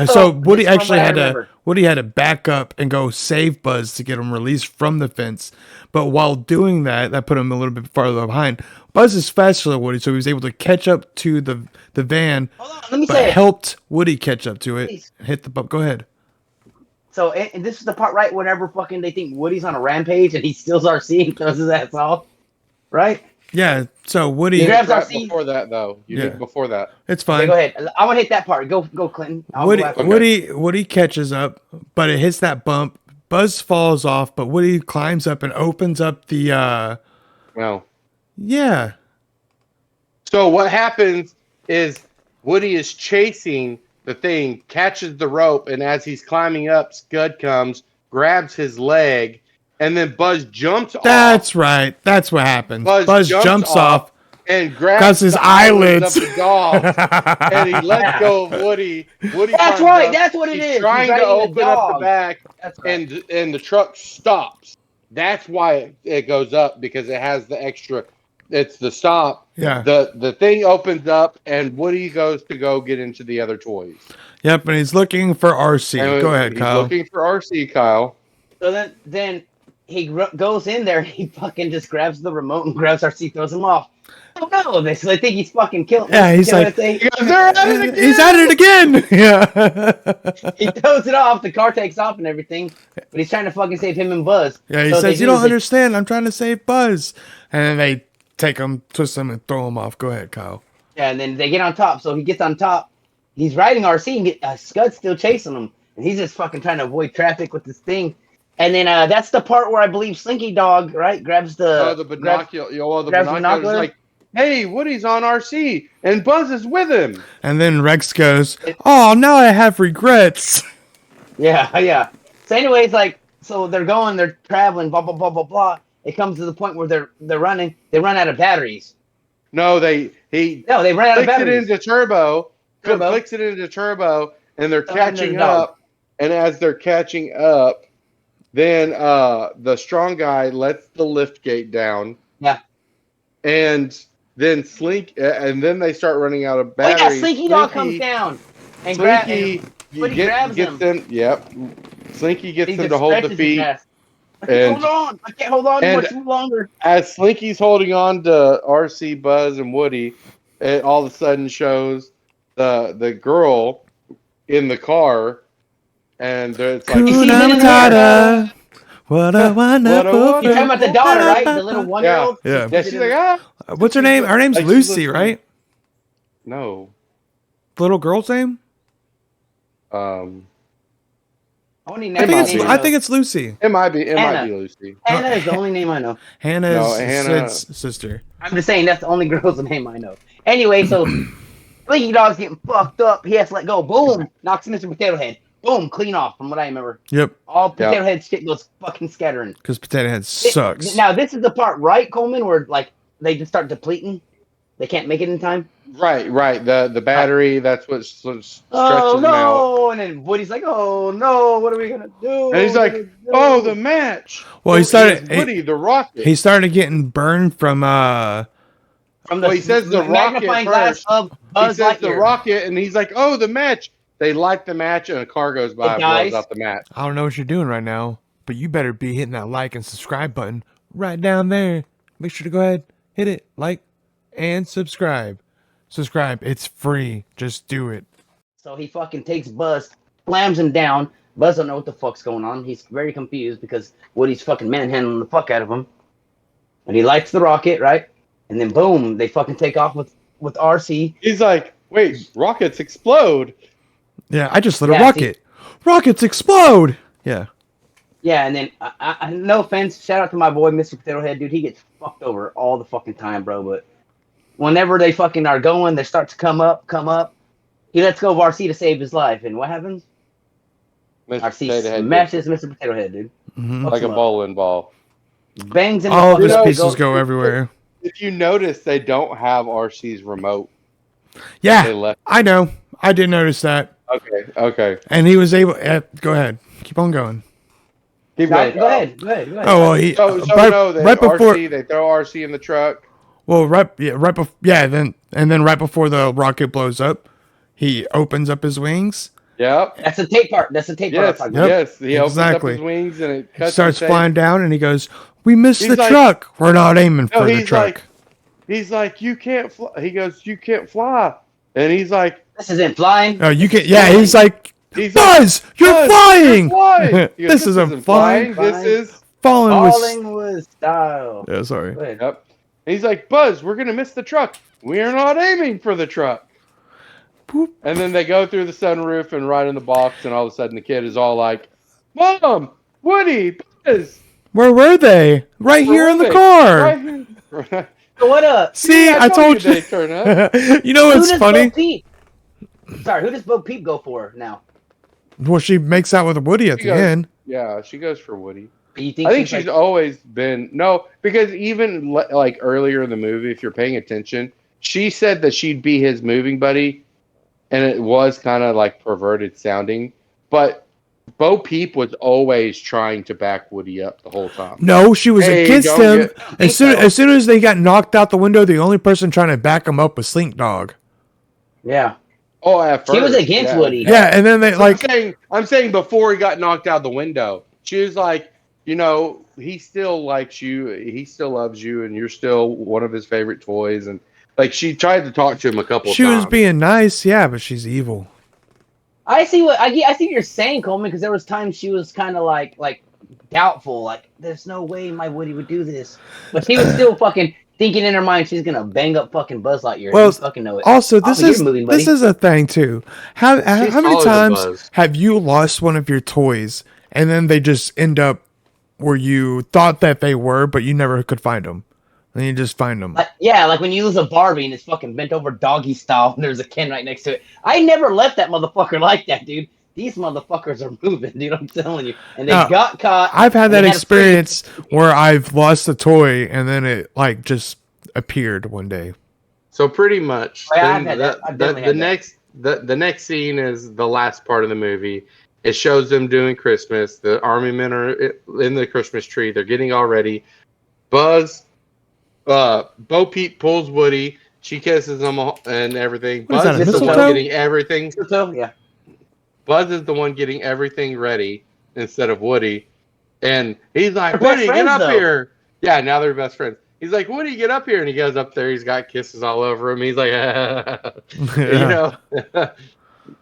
So Woody this is actually what I had to remember. Woody had to back up and go save Buzz to get him released from the fence. But while doing that, that put him a little bit farther behind. Buzz is faster than Woody, so he was able to catch up to the van, Hold on, let me but say it. helped Woody catch up to it. Please. And hit the bump. Go ahead. So, and this is the part right whenever fucking they think Woody's on a rampage and he steals RC and throws his ass off, right? Yeah. So Woody, He grabs Right RC. before that, though. You Yeah. did before that. it's Okay, fine. go ahead. I want to hit that part. Go, Clinton. I'll go after you. Woody catches up, but it hits that bump. Buzz falls off, but Woody climbs up and opens up the. Well, Yeah. so what happens is Woody is chasing the thing, catches the rope, and as he's climbing up, Scud comes, grabs his leg, and then Buzz jumps off. That's right. That's what happens. Buzz jumps off. and grabs Cuts his the eyelids. of the dog, and he lets go of Woody. Woody That's climbs right. up. That's what it He's is. trying He's to riding open up the dog. back, That's right. and the truck stops. That's why it goes up, because it has the extra. It's the stop. Yeah. The thing opens up, and Woody goes to go get into the other toys. Yep, and he's looking for RC. And Go ahead, he's Kyle. looking for RC, Kyle. So then he goes in there and he fucking just grabs the remote and grabs RC, throws him off. Oh no, they think he's fucking killing. Yeah, he's you know like- what I'm saying? He goes, "They're at it again!" He's at it again. Yeah. He throws it off. The car takes off and everything, but he's trying to fucking save him and Buzz. Yeah, he So what says, they "You do don't is they- understand. I'm trying to save Buzz." And then they take him, twist him, and throw him off. Go ahead, Kyle. Yeah, and then they get on top. So he gets on top. He's riding RC, and Scud's still chasing him, and he's just fucking trying to avoid traffic with this thing. And then that's the part where I believe Slinky Dog grabs the The grabs- binocular. The grabs the binocular's binocular? like, "Hey, Woody's on RC, and Buzz is with him." And then Rex goes, "Oh, now I have regrets." Yeah. So anyways, so they're traveling, blah blah blah blah blah. It comes to the point where they're running. They run out of batteries. No, they They run out of clicks it batteries. into turbo, Turbo. clicks it into turbo, and they're So then catching the dog. up. And as they're catching up, then the strong guy lets the lift gate down. Yeah. And then and then they start running out of Oh yeah, batteries. Slinky Dog comes down and Slinky Woody grabs gets him. them. Yep. Slinky gets he them just to hold the stretches his feet. ass. and- Hold on, I can't hold on and- much longer. As Slinky's holding on to RC, Buzz, and Woody, it all of a sudden shows the girl in the car, and it's like, sees it in Hakuna Matata. What a wonderful. What a You're talking about the daughter, right? The little 1-year-old. Yeah. yeah, she's like, ah, What's her name? Her name's Like, she's Lucy, listening. right? no, The little girl's name? Only I name think it's I know. I think it's Lucy. it might be Hannah. Lucy. Hannah is the only name I know. Hannah No, is Hannah- Sid's sister. I'm just saying that's the only girl's name I know. Anyway, so Slinky Dog's getting fucked up. He has to let go. Boom! Knocks Mr. Potato Head. Boom! Clean off, from what I remember. Yep, All Potato Yeah. Head shit goes fucking scattering. because Potato Head sucks. Now, this is the part, right, Coleman, where, they just start depleting? They can't make it in time? Right. The battery. That's what stretches Oh him out. no! And then Woody's like, "Oh no! What are we gonna do?" And he's like, "Oh, the match." Well, So he started. it's Woody the rocket. He started getting burned from from the Well, he says the magnifying rocket glass first. of He Buzz says the Lightyear. rocket, and he's like, "Oh, the match." They light the match, and a car goes by It and blows dies. out the match. I don't know what you're doing right now, but you better be hitting that like and subscribe button right down there. Make sure to go ahead, hit it, like, and subscribe. Subscribe. It's free. Just do it. So he fucking takes Buzz, slams him down. Buzz don't know what the fuck's going on. He's very confused because Woody's fucking manhandling the fuck out of him. And he lights the rocket, right? And then boom, they fucking take off with RC. He's like, "Wait, rockets explode!" Yeah, I just lit a Yeah, rocket. Rockets explode. Yeah. Yeah, and then no offense, shout out to my boy Mr. Potato Head, dude. He gets fucked over all the fucking time, bro. But whenever they fucking are going, they start to come up. He lets go of RC to save his life, and what happens? Mr. RC Potato Head smashes Mr. Potato Head, dude. Mhm. Fucks like a him up. bowling ball. Bangs him. All of his know, pieces go everywhere. If you notice, they don't have RC's remote. They Yeah, left. I know. I did notice that. Okay. And he was able. Go ahead. Keep on going. Keep Go going. ahead. Oh well, he So right, no, they right before. RC, they throw RC in the truck. Well, right before. Yeah, then right before the rocket blows up, he opens up his wings. Yep. That's the tape part. That's the tape part. Yes. I'm talking Yep. about. Yes. He opens Exactly. up his wings and it He cuts. starts the tape. flying down, and he goes, "We missed He's the like- truck. We're not aiming No, for the he's truck." like, he's like, "You can't fly." He goes, "You can't fly," and he's like, This isn't flying. Oh, you can. Yeah, he's like, "He's Buzz, you're Buzz, flying. you're flying." He goes, This isn't flying. This is Falling with. Falling with style. Yeah, sorry. Go ahead. Yep. And he's like, "Buzz, we're gonna miss the truck. We're not aiming for the truck." Boop. And then they go through the sunroof and right in the box, and all of a sudden the kid is all like, "Mom, Woody, Buzz, Where were they? Right here in the were they? car. Right here." So what up? See, I told they you. turn up. You know Who what's does funny? Bo Peep? Sorry, who does Bo Peep go for now? Well, she makes out with Woody at She the goes- end. Yeah, she goes for Woody. You think I think she's she's like, always been because even like earlier in the movie, if you're paying attention, she said that she'd be his moving buddy, and it was kind of like perverted sounding. But Bo Peep was always trying to back Woody up the whole time. No, she was Hey, against don't him. get- As soon as they got knocked out the window, the only person trying to back him up was Slink Dog. yeah. Oh, at first She was against yeah. Woody. Yeah, and then they like. I'm saying before he got knocked out the window, she was like, he still likes you, he still loves you, and you're still one of his favorite toys, and like she tried to talk to him a couple of She times. was being nice, yeah, but she's evil. I see what you're saying, Coleman, because there was times she was kind of like doubtful, like there's no way my Woody would do this, but she was still fucking thinking in her mind she's gonna bang up fucking Buzz Lightyear. Well, You fucking know it. Also, I'll this be your is moving buddy. this is a thing too. How many taller than times Buzz. have you lost one of your toys and then they just end up where you thought that they were, but you never could find them, and you just find them? Like when you lose a Barbie and it's fucking bent over doggy style, and there's a Ken right next to it. I never left that motherfucker like that, dude. These motherfuckers are moving, dude. I'm telling you, and they No, got caught. I've had and that they had a experience where I've lost a toy and then it like just appeared one day. So pretty much, Oh, yeah, I've then had that. I've definitely the had that. next the next scene is the last part of the movie. It shows them doing Christmas. The army men are in the Christmas tree. They're getting all ready. Bo Peep pulls Woody. She kisses him and everything. What is Buzz that, a is the one mistletoe? getting everything. So yeah, Buzz is the one getting everything ready instead of Woody. And he's like, They're best Woody, get friends, up though. here. Yeah, now they're best friends. He's like, Woody, get up here. And he goes up there. He's got kisses all over him. He's like,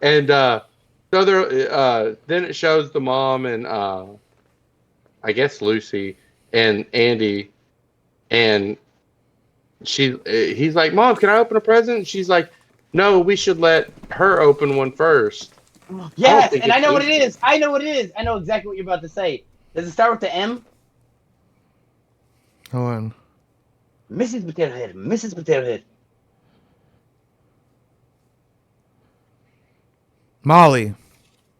And so there. Then it shows the mom and I guess Lucy and Andy, and he's like, Mom, can I open a present? And she's like, No, we should let her open one first. yes, think and I it's know what it Lucy. is. I know what it is. I know exactly what you're about to say. Does it start with the M? Hold on. Mrs. Potato Head. Mrs. Potato Head. Molly,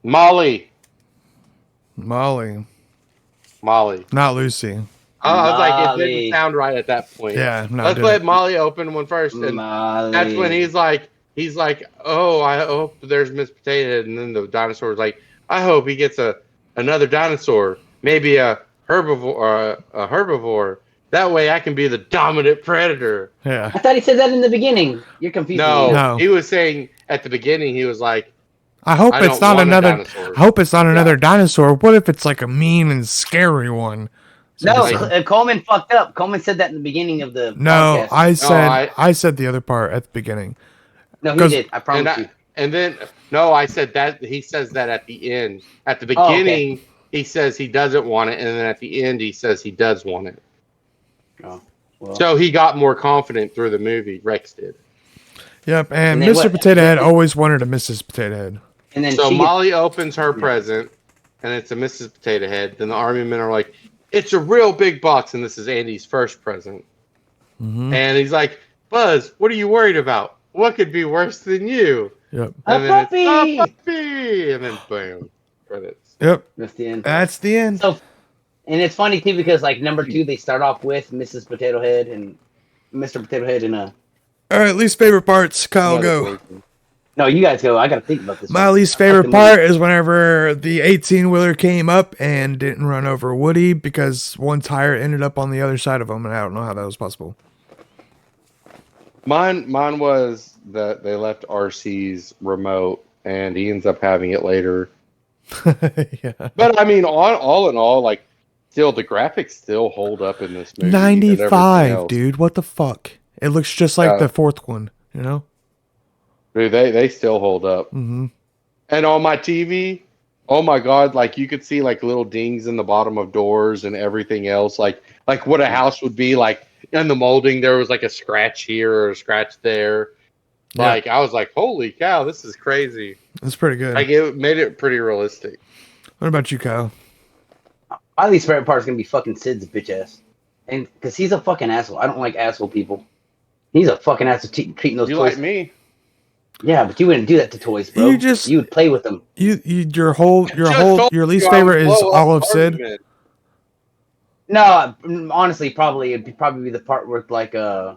Molly, not Lucy. I was like, it didn't Molly. sound right at that point. Yeah, no, Let's let Molly open one first, and Molly. that's when he's like, oh, I hope there's Miss Potato Head, and then the dinosaur was like, I hope he gets another dinosaur, maybe a herbivore. That way, I can be the dominant predator. Yeah. I thought he said that in the beginning. You're confused. No. He was saying at the beginning, he was like, I hope I it's don't not want a another. dinosaur. I hope it's not another dinosaur. What if it's like a mean and scary one? No, So- Coleman fucked up. Coleman said that in the beginning of the no, podcast. I said the other part at the beginning. No, he 'cause- did. I promise you. And then I said that he says that at the end. At the Oh, okay. beginning, he says he doesn't want it, and then at the end, he says he does want it. Oh, well. So he got more confident through the movie. Rex did. Yep, and then Mr. what- Potato Head always wanted a Mrs. Potato Head. And then So she Molly opens her present, and it's a Mrs. Potato Head. Then the army men are like, "It's a real big box," and this is Andy's first present. Mm-hmm. And he's like, "Buzz, what are you worried about? What could be worse than you?" Yep. A And then puppy! it's, "A puppy!" And then boom, credits. Yep. That's the end. That's the end. So, and it's funny too because like number 2, they start off with Mrs. Potato Head and Mr. Potato Head and All right, least favorite parts. Kyle, go. No, you guys go. I gotta think about this. My one. least I like favorite the part is whenever the 18-wheeler came up and didn't run over Woody because one tire ended up on the other side of him, and I don't know how that was possible. Mine was that they left RC's remote, and he ends up having it later. Yeah. But I mean, all in all, like, still the graphics still hold up in this movie. and everything 95, else. dude. What the fuck? It looks just like the fourth one, you know? Dude, they still hold up. Mm-hmm. And on my TV, oh my god, like you could see like little dings in the bottom of doors and everything else, like what a house would be like in the molding. There was like a scratch here or a scratch there. Yeah. Like I was like, holy cow, this is crazy. That's pretty good. Like it made it pretty realistic. What about you, Kyle? My least favorite part is gonna be fucking Sid's bitch ass, and because he's a fucking asshole. I don't like asshole people. He's a fucking asshole treating those You toys. like me? Yeah, but you wouldn't do that to toys, bro. You would play with them. Your least I favorite would is blow up Olive Sid. argument. No, honestly, it'd probably be the part where like I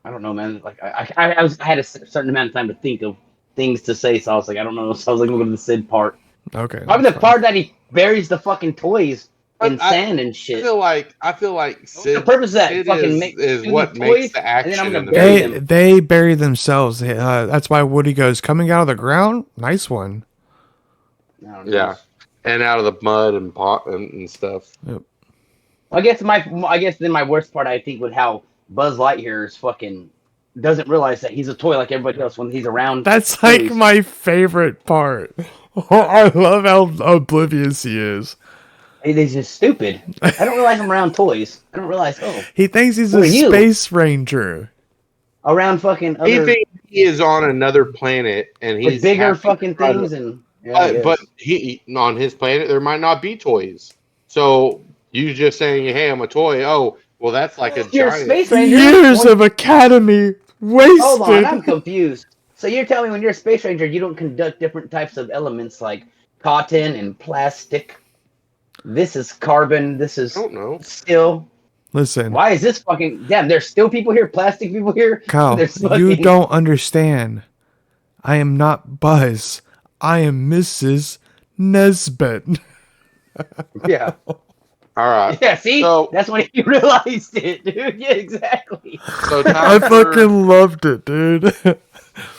don't know, man. Like I had a certain amount of time to think of things to say, so I was like, I don't know. So I was like, we'll go to the Sid part. Okay. Probably that's the fine. part that he buries the fucking toys in But I- sand and I shit. feel like Sid, the purpose of that Sid fucking is shooting what toys, makes the and action. then I'm gonna in the bury movie. them. They bury themselves. That's why Woody goes, coming out of the ground? Nice one. I don't know. Yeah, and out of the mud and pot and stuff. I guess then my worst part I think with how Buzz Lightyear is fucking doesn't realize that he's a toy like everybody else when he's around. That's like toys. my favorite part. I love how oblivious he is. He's just stupid. I don't realize I'm around toys. I don't realize He thinks he's Who a are you? space ranger. around fucking He other thinks he is on another planet, and with he's bigger having to fucking try to- things and yeah, I But guess. he on his planet there might not be toys. So you just saying, "Hey, I'm a toy." Oh, well, that's like a You're a giant. space ranger. Years of academy wasted. Hold on, I'm confused. So you're telling me when you're a space ranger, you don't conduct different types of elements like cotton and plastic? This is carbon. This is I don't know. steel. Listen, Why is this fucking damn? There's still people here, plastic people here. Kyle, There's you fucking- don't understand. I am not Buzz. I am Mrs. Nesbit. Yeah, All right. yeah. See, So- that's when you realized it, dude. Yeah, exactly. So I time for, fucking loved it, dude.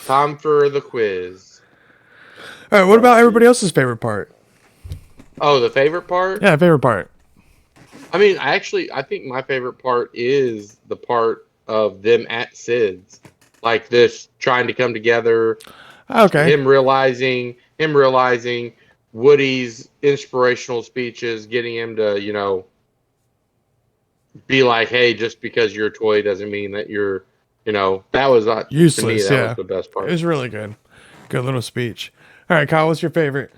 time for the quiz. All right, what about everybody else's favorite part? Oh, the favorite part? Yeah, favorite part. I mean, I think my favorite part is the part of them at Sid's, like this trying to come together. Okay. Him realizing Woody's inspirational speeches, getting him to, be like, hey, just because you're a toy doesn't mean that you're, that was to me, Useless, that yeah. was the best part. It was really good. Good little speech. All right, Kyle, what's your favorite?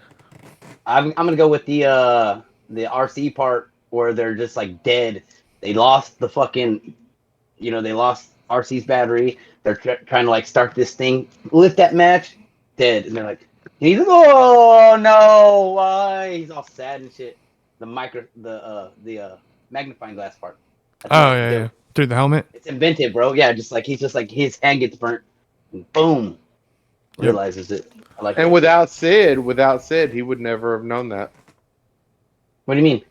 I'm gonna go with the RC part where they're just like dead. They lost the fucking, they lost RC's battery. They're trying to like start this thing, lift that match, dead, and they're like, he's like, oh no, why? He's all sad and shit. The magnifying glass part. That's Oh what yeah, they do. yeah. Through the helmet. It's inventive, bro. Yeah, just like he's just like his hand gets burnt, and boom, Yep. realizes it. I like. And that. without Sid, he would never have known that. What do you mean?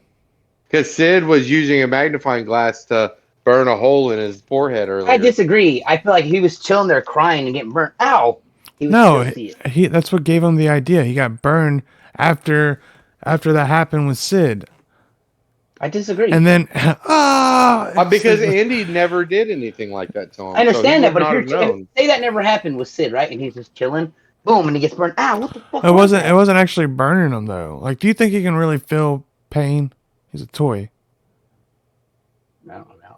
Because Sid was using a magnifying glass to burn a hole in his forehead earlier. I disagree. I feel like he was chilling there crying and getting burnt. Ow! He was No, still see it. he. That's what gave him the idea. He got burned after that happened with Sid, I disagree. and then Because Andy never did anything like that to him. I understand so that, but if he you're would not have known. say that never happened with Sid, right? And he's just chilling, boom, and he gets burned. Ow! What the fuck? it was wasn't. that? It wasn't actually burning him though. Like, do you think he can really feel pain? He's a toy. I don't know.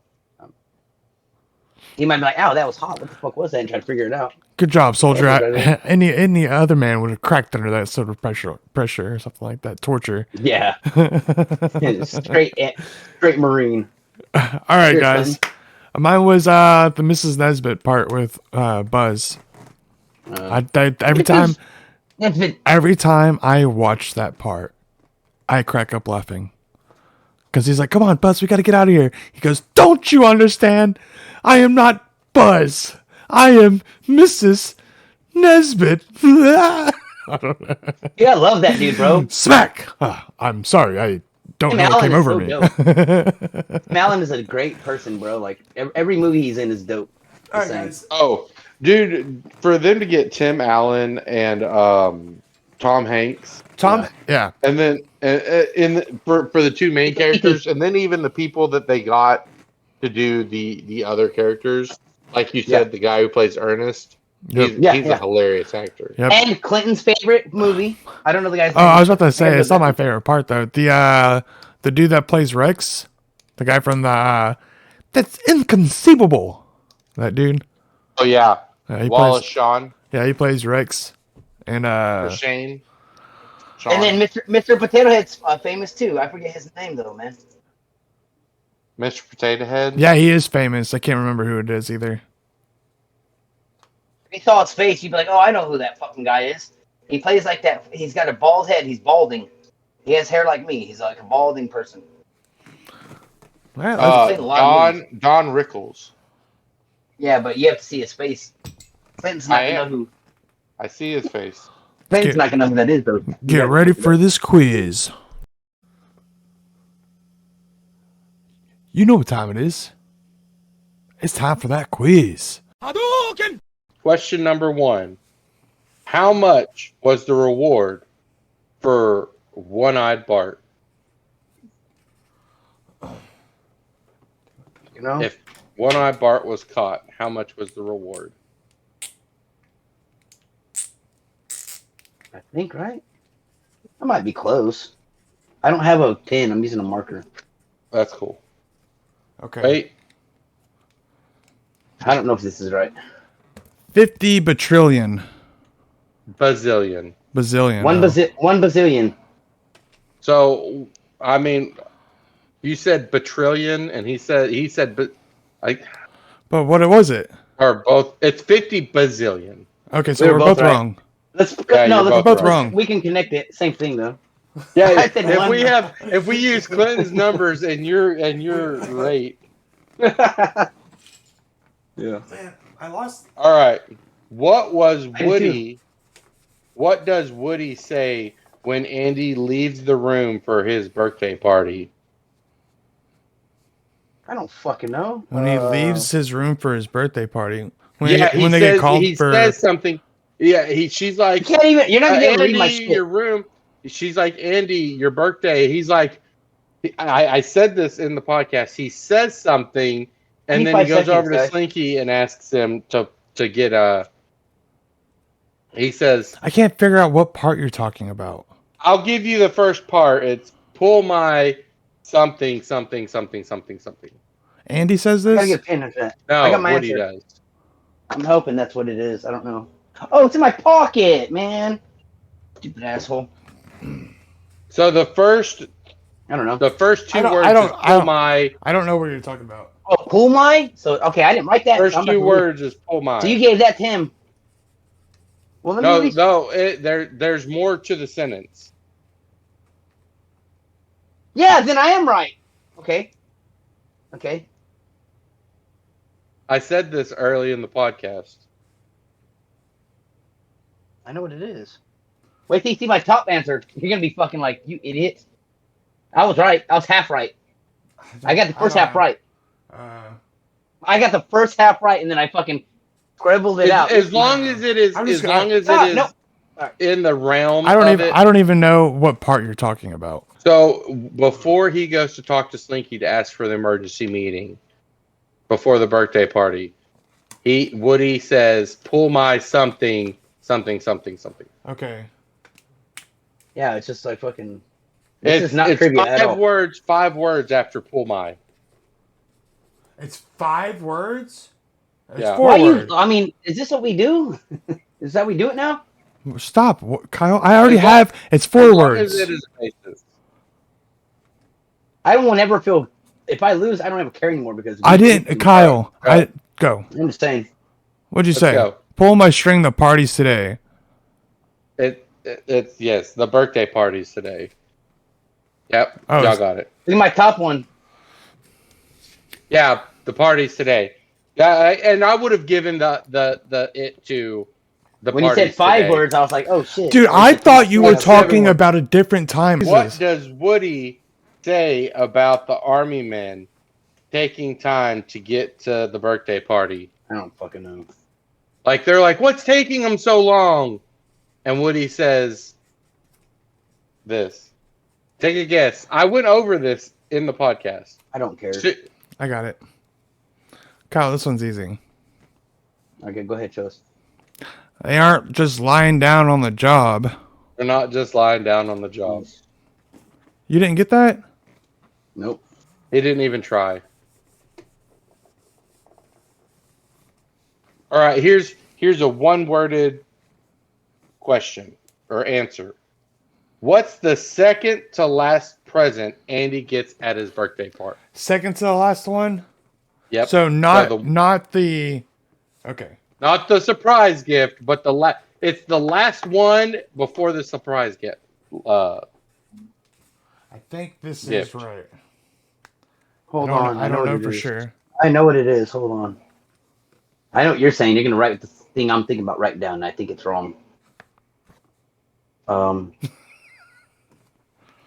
He might be like, "Ow, that was hot. What the fuck was that?" And try to figure it out. Good job, soldier. Yeah, Any other man would have cracked under that sort of pressure or something like that. Torture. Yeah, straight Marine. All right, Here, guys. son. Mine was the Mrs. Nesbit part with Buzz. Every time I watch that part, I crack up laughing. Because he's like, "Come on, Buzz, we got to get out of here." He goes, "Don't you understand? I am not Buzz. I am Mrs. Nesbit." Yeah, I love that dude, bro. Smack! I'm sorry, I don't know what came over me. Tim Allen is a great person, bro. Like every movie he's in is dope. All right, guys. Oh, dude, for them to get Tim Allen and Tom Hanks, Yeah. and then for the two main characters, and then even the people that they got to do the other characters, like you said, the guy who plays Ernest, Yep. he's a hilarious actor. Yep. And Clinton's favorite movie. I don't know the guy's Oh, name. I was about to say it's not my favorite part though. The dude that plays Rex, the guy from the that's inconceivable. That dude. Oh yeah, He Wallace plays, Shawn he plays Rex, and or Shane. Shawn. And then Mr. Potato Head's famous too. I forget his name though, man. Mr. Potato Head. yeah, he is famous. I can't remember who it is either. If you saw his face, you'd be like, "Oh, I know who that fucking guy is." He plays like that. He's got a bald head. He's balding. He has hair like me. He's like a balding person. Well, played a lot of Don Rickles. Yeah, but you have to see his face. Clinton's not gonna know who. I see his face. Clinton's not gonna know who that is though. get ready for this quiz. You know what time it is. It's time for that quiz. Question number 1. How much was the reward for One-Eyed Bart? You know, If One-Eyed Bart was caught, how much was the reward? I think right. I might be close. I don't have a pen. I'm using a marker. That's cool. Okay. Wait. I don't know if this is right. 50 batrillion. Bazillion. Bazillion. One no. bazillion. So, I mean, you said batrillion, and he said, but like, But what was it? or both. It's 50 bazillion. Okay, so We were we're both both right. wrong. Let's Yeah, no. you're Let's both wrong. We can connect it. Same thing though. Yeah, I said if one. we use Clinton's numbers and your rate. Yeah. Man, I lost. All right. What was I do Woody? What does Woody say when Andy leaves the room for his birthday party? I don't fucking know. When he leaves his room for his birthday party. When He they get called he for. says something. Yeah, she's You like, can't even. You're not gonna be able to read my Andy, shit. your room. She's like, Andy, your birthday. He's like, I said this in the podcast. He says something, and then he 25 goes over to seconds, guys. Slinky and asks him to get a. He says, I can't figure out what part you're talking about. I'll give you the first part. It's pull my something, something, something, something, something. Andy says I gotta this? get a pen for that. No, I got my Woody answer. does. I'm hoping that's what it is. I don't know. Oh, it's in my pocket, man. Stupid asshole. So the first I don't know. two I don't- words I don't- is I pull don't- my. I don't know what you're talking about. Oh, pull my. So okay, I didn't write that. First I'm about two to read. words is pull my. So you gave that to him. Well, let me read. There's more to the sentence. Yeah, then I am right. Okay. Okay. I said this early in the podcast. I know what it is. Wait till you see my top answer. You're gonna be fucking like, you idiot. I was right. I was half right. I got the first half right. I got the first half right, and then I fucking scribbled it out. As long as it is, in the realm of it. I don't even know what part you're talking about. So before he goes to talk to Slinky to ask for the emergency meeting, before the birthday party, Woody says, "Pull my something, something, something, something." Okay. Yeah, it's just like fucking. This is not it's trivia at all. five words after "pull my." It's 5 words? It's Yeah. 4 Why words. you? I mean, is this what we do? Is that we do it now? Stop, Kyle. I already As long- have. It's 4 As long words. as it is basis. I won't ever feel. If I lose, I don't ever care anymore because I didn't, Kyle. Go. Go. I'm just saying. What'd you Let's say? go. Pull my string. The party's today. It's yes, the birthday party's today. Yep, Oh, y'all it's- got it. Look at my top one. Yeah, the party's today. Yeah, and I would have given the it to the When you parties said 5 today. words, I was like, oh shit. Dude, I thought you were Yeah, 7 talking words. about a different time. What does Woody say about the army men taking time to get to the birthday party? I don't fucking know. Like they're like, "What's taking them so long?" And Woody says, "This." Take a guess. I went over this in the podcast. I don't care. I got it. Kyle, this one's easy. Okay, go ahead, Chose. They aren't just lying down on the job. They're not just lying down on the job. You didn't get that? Nope. He didn't even try. All right, here's a one-worded question or answer. What's the second to last present Andy gets at his birthday party? Second to the last one? Yep. So not the- Okay. Not the surprise gift, but it's the last one before the surprise gift. I think this Gift. is right. Hold on. I don't what know it for is. sure. I know what it is. Hold on. I know what you're saying. You're gonna write the thing I'm thinking about right down, and I think it's wrong.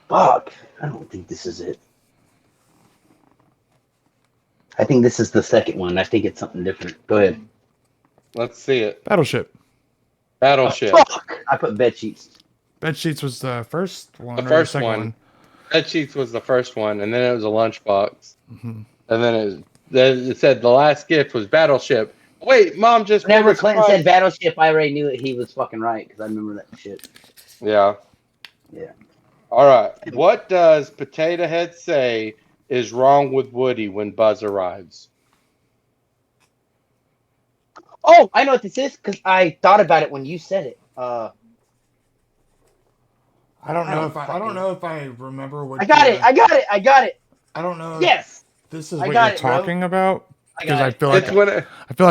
Fuck. I don't think this is it. I think this is the second one. I think it's something different. Go ahead. Let's see it. Battleship. Battleship. Fuck. I put bed sheets. Bed sheets was the first one. The or first second one. Bed sheets was the first one, and then it was a lunchbox, and then it said the last gift was Battleship. Wait, Mom just Whenever made a Clinton surprise- said battleship, I already knew that he was fucking right because I remember that shit. Yeah. Yeah. All right. What does Potato Head say is wrong with Woody when Buzz arrives? Oh, I know what this is because I thought about it when you said it. I don't I know don't if I fucking- don't know if I remember what I got it. I got it. I got it. I don't know. Yes. If this is I what got you're it, bro. talking about I because got I it. feel like It's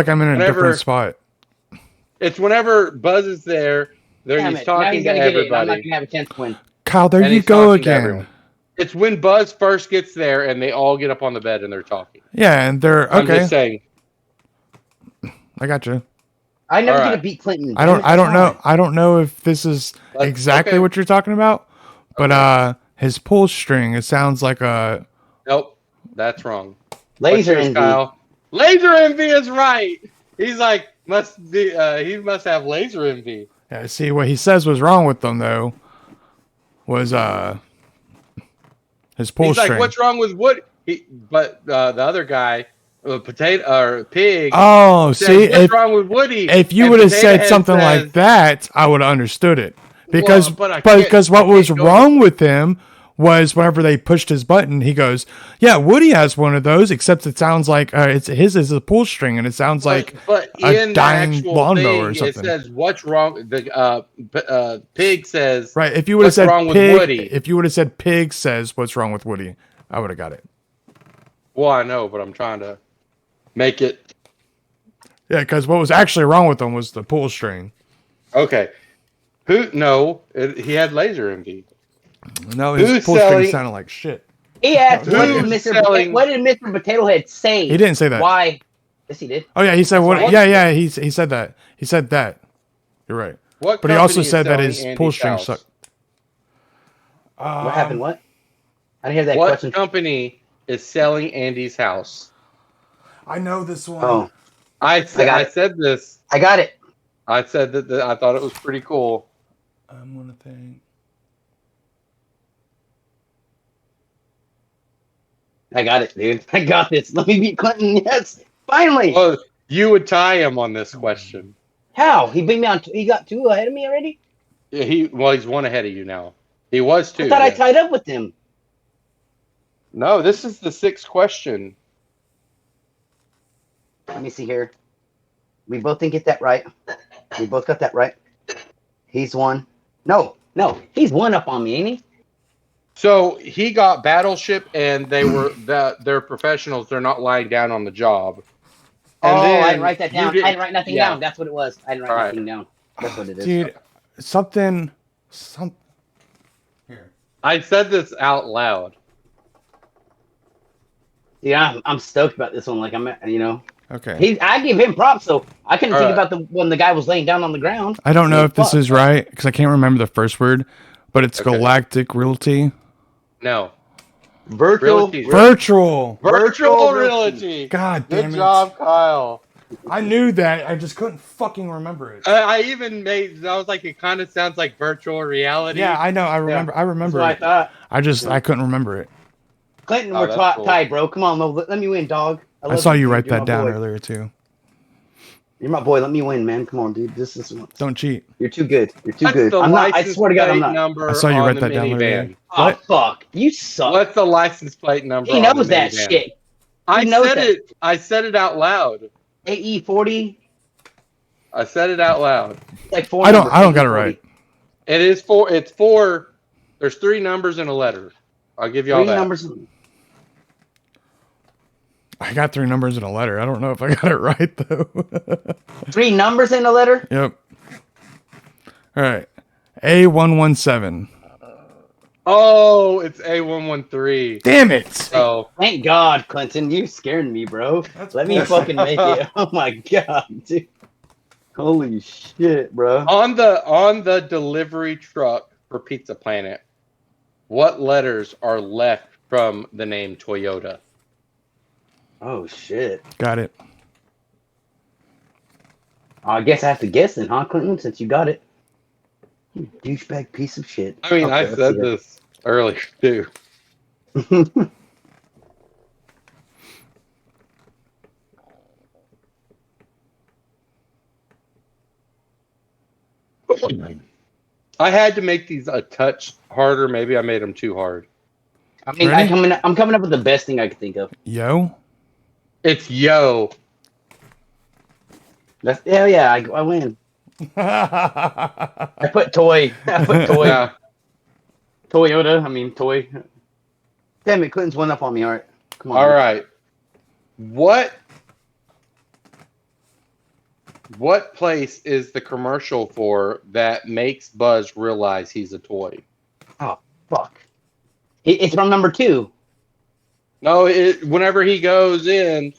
I'm in a whenever- different spot. It's whenever Buzz is there. Damn He's it. Now talking he's to gonna get it. and I'm not everybody. gonna have a chance to win. Kyle, there And you he's go talking to again. everyone. It's when Buzz first gets there and they all get up on the bed and they're talking. Yeah, and they're I'm okay. just saying. I got you. I never All get right. to beat Clinton. I don't Damn it. I don't know if this is That's- exactly okay. what you're talking about, but his pull string, it sounds like a Nope, that's wrong. Laser What's yours, envy. Kyle? Laser envy is right. He's like must be. He must have laser envy. yeah, see what he says was wrong with them though was his pull He's string. like, what's wrong with Woody? But the other guy, potato or pig. Oh, said, see what's if wrong with Woody? you And would have Potato said Head something says, like that, I would have understood it. Because Well, but I can't- because what I can't was go- wrong with him was whenever they pushed his button, he goes, "Yeah, Woody has one of those, except it sounds like it's his is a pull string, and it sounds like but a in the dying actual lawnmower or thing, it something." says what's wrong. The pig says Right? If you would have what's said wrong with pig, Woody? if you would have said pig says what's wrong with Woody, I would have got it. Well, I know, but I'm trying to make it Yeah, because what was actually wrong with him was the pull string. okay. He had laser envy. No, Who's his pull string selling- sounded like shit. He asked, Who's selling- what did Mr. Potato Head say? He didn't say that. Why? Yes, he did. Oh yeah, he said what? right. Yeah, he said that. He said that. You're right. What But he also company is said that selling his Andy's pull string house? sucked. What happened? What? I didn't hear that What question. company is selling Andy's house? I know this one. Oh, I said got I it. said this. I got it. I said that I thought it was pretty cool. I'm gonna think. I got it, dude. I got this. Let me beat Clinton. Yes, finally. Well, you would tie him on this question. How? He beat me on. He got 2 ahead of me already. Yeah, he's 1 ahead of you now. He was 2. I thought I yes. tied up with him. No, this is the 6th question. Let me see here. We both didn't get that right. We both got that right. He's 1. No, he's 1 up on me, ain't he? So he got Battleship, and they're professionals. They're not lying down on the job. And I then didn't write that you down. I didn't- didn't write nothing yeah. down. That's what it was. I didn't write All right. nothing down. That's what it is. Dude, something. Here. I said this out loud. Yeah, I'm stoked about this one. Like Okay. I give him props. So I couldn't All think right. about when the guy was laying down on the ground. I don't know Like, if this fuck. is right because I can't remember the first word, but it's Okay. Galactic Realty. No. Virtual. Realty. Virtual. Virtual Realty. God Good damn it. job, Kyle. I knew that. I just couldn't fucking remember it. I even I was like, it kind of sounds like virtual reality. Yeah, I know. I remember. I That's remember what I it. thought. I couldn't remember it. Clinton, Oh, we're that's cool. tied, bro. Come on, let me win, dog. I love saw you dude. write You're that my down boy. earlier too. You're my boy. Let me win, man. Come on, dude. This is. Don't cheat. You're too good. You're too What's good. the I'm not. I license swear to God, I'm plate not. number I saw you on write the that down minivan? earlier. Oh What? fuck! You suck. What's the license plate number? He on the knows that minivan? shit. I knows said that. it. I said it out loud. AE40. I said it out loud. Like 4. I don't numbers, got it AE40. right. It is 4. It's 4. There's 3 numbers and a letter. I'll give you all 3 that. numbers. I got 3 numbers in a letter. I don't know if I got it right though. 3 numbers in a letter. Yep. All right. A117. Oh, it's A113. Damn it. So Thank God, Clinton. You scared me, bro. Let me fucking make it. Oh my God, dude. Holy shit, bro. on the delivery truck for Pizza Planet, what letters are left from the name Toyota? Oh shit. Got it. I guess I have to guess then, huh, Clinton? Since you got it. You douchebag piece of shit. I mean, Okay, I let's said see this earlier too. it. I had to make these a touch harder. Maybe I made them too hard. I mean, Ready? I'm coming up with the best thing I could think of. Yo. It's yo. Yeah, I win. I put toy. I put toy. Yeah. Toyota. I mean toy. Damn it, Clinton's one up on me. All right, come on. All right. What place is the commercial for that makes Buzz realize he's a toy? Fuck. It's from number 2. No, whenever he goes in,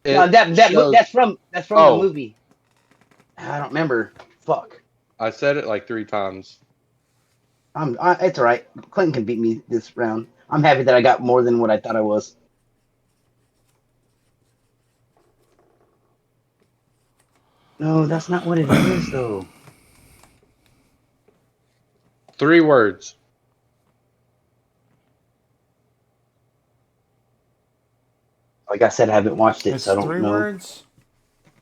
No, that's from Oh. the movie. I don't remember. Fuck. I said it like 3 times. It's all right. Clinton can beat me this round. I'm happy that I got more than what I thought I was. No, that's not what it is, though. 3 words. Like I said, I haven't watched it, It's so I don't 3 know. words.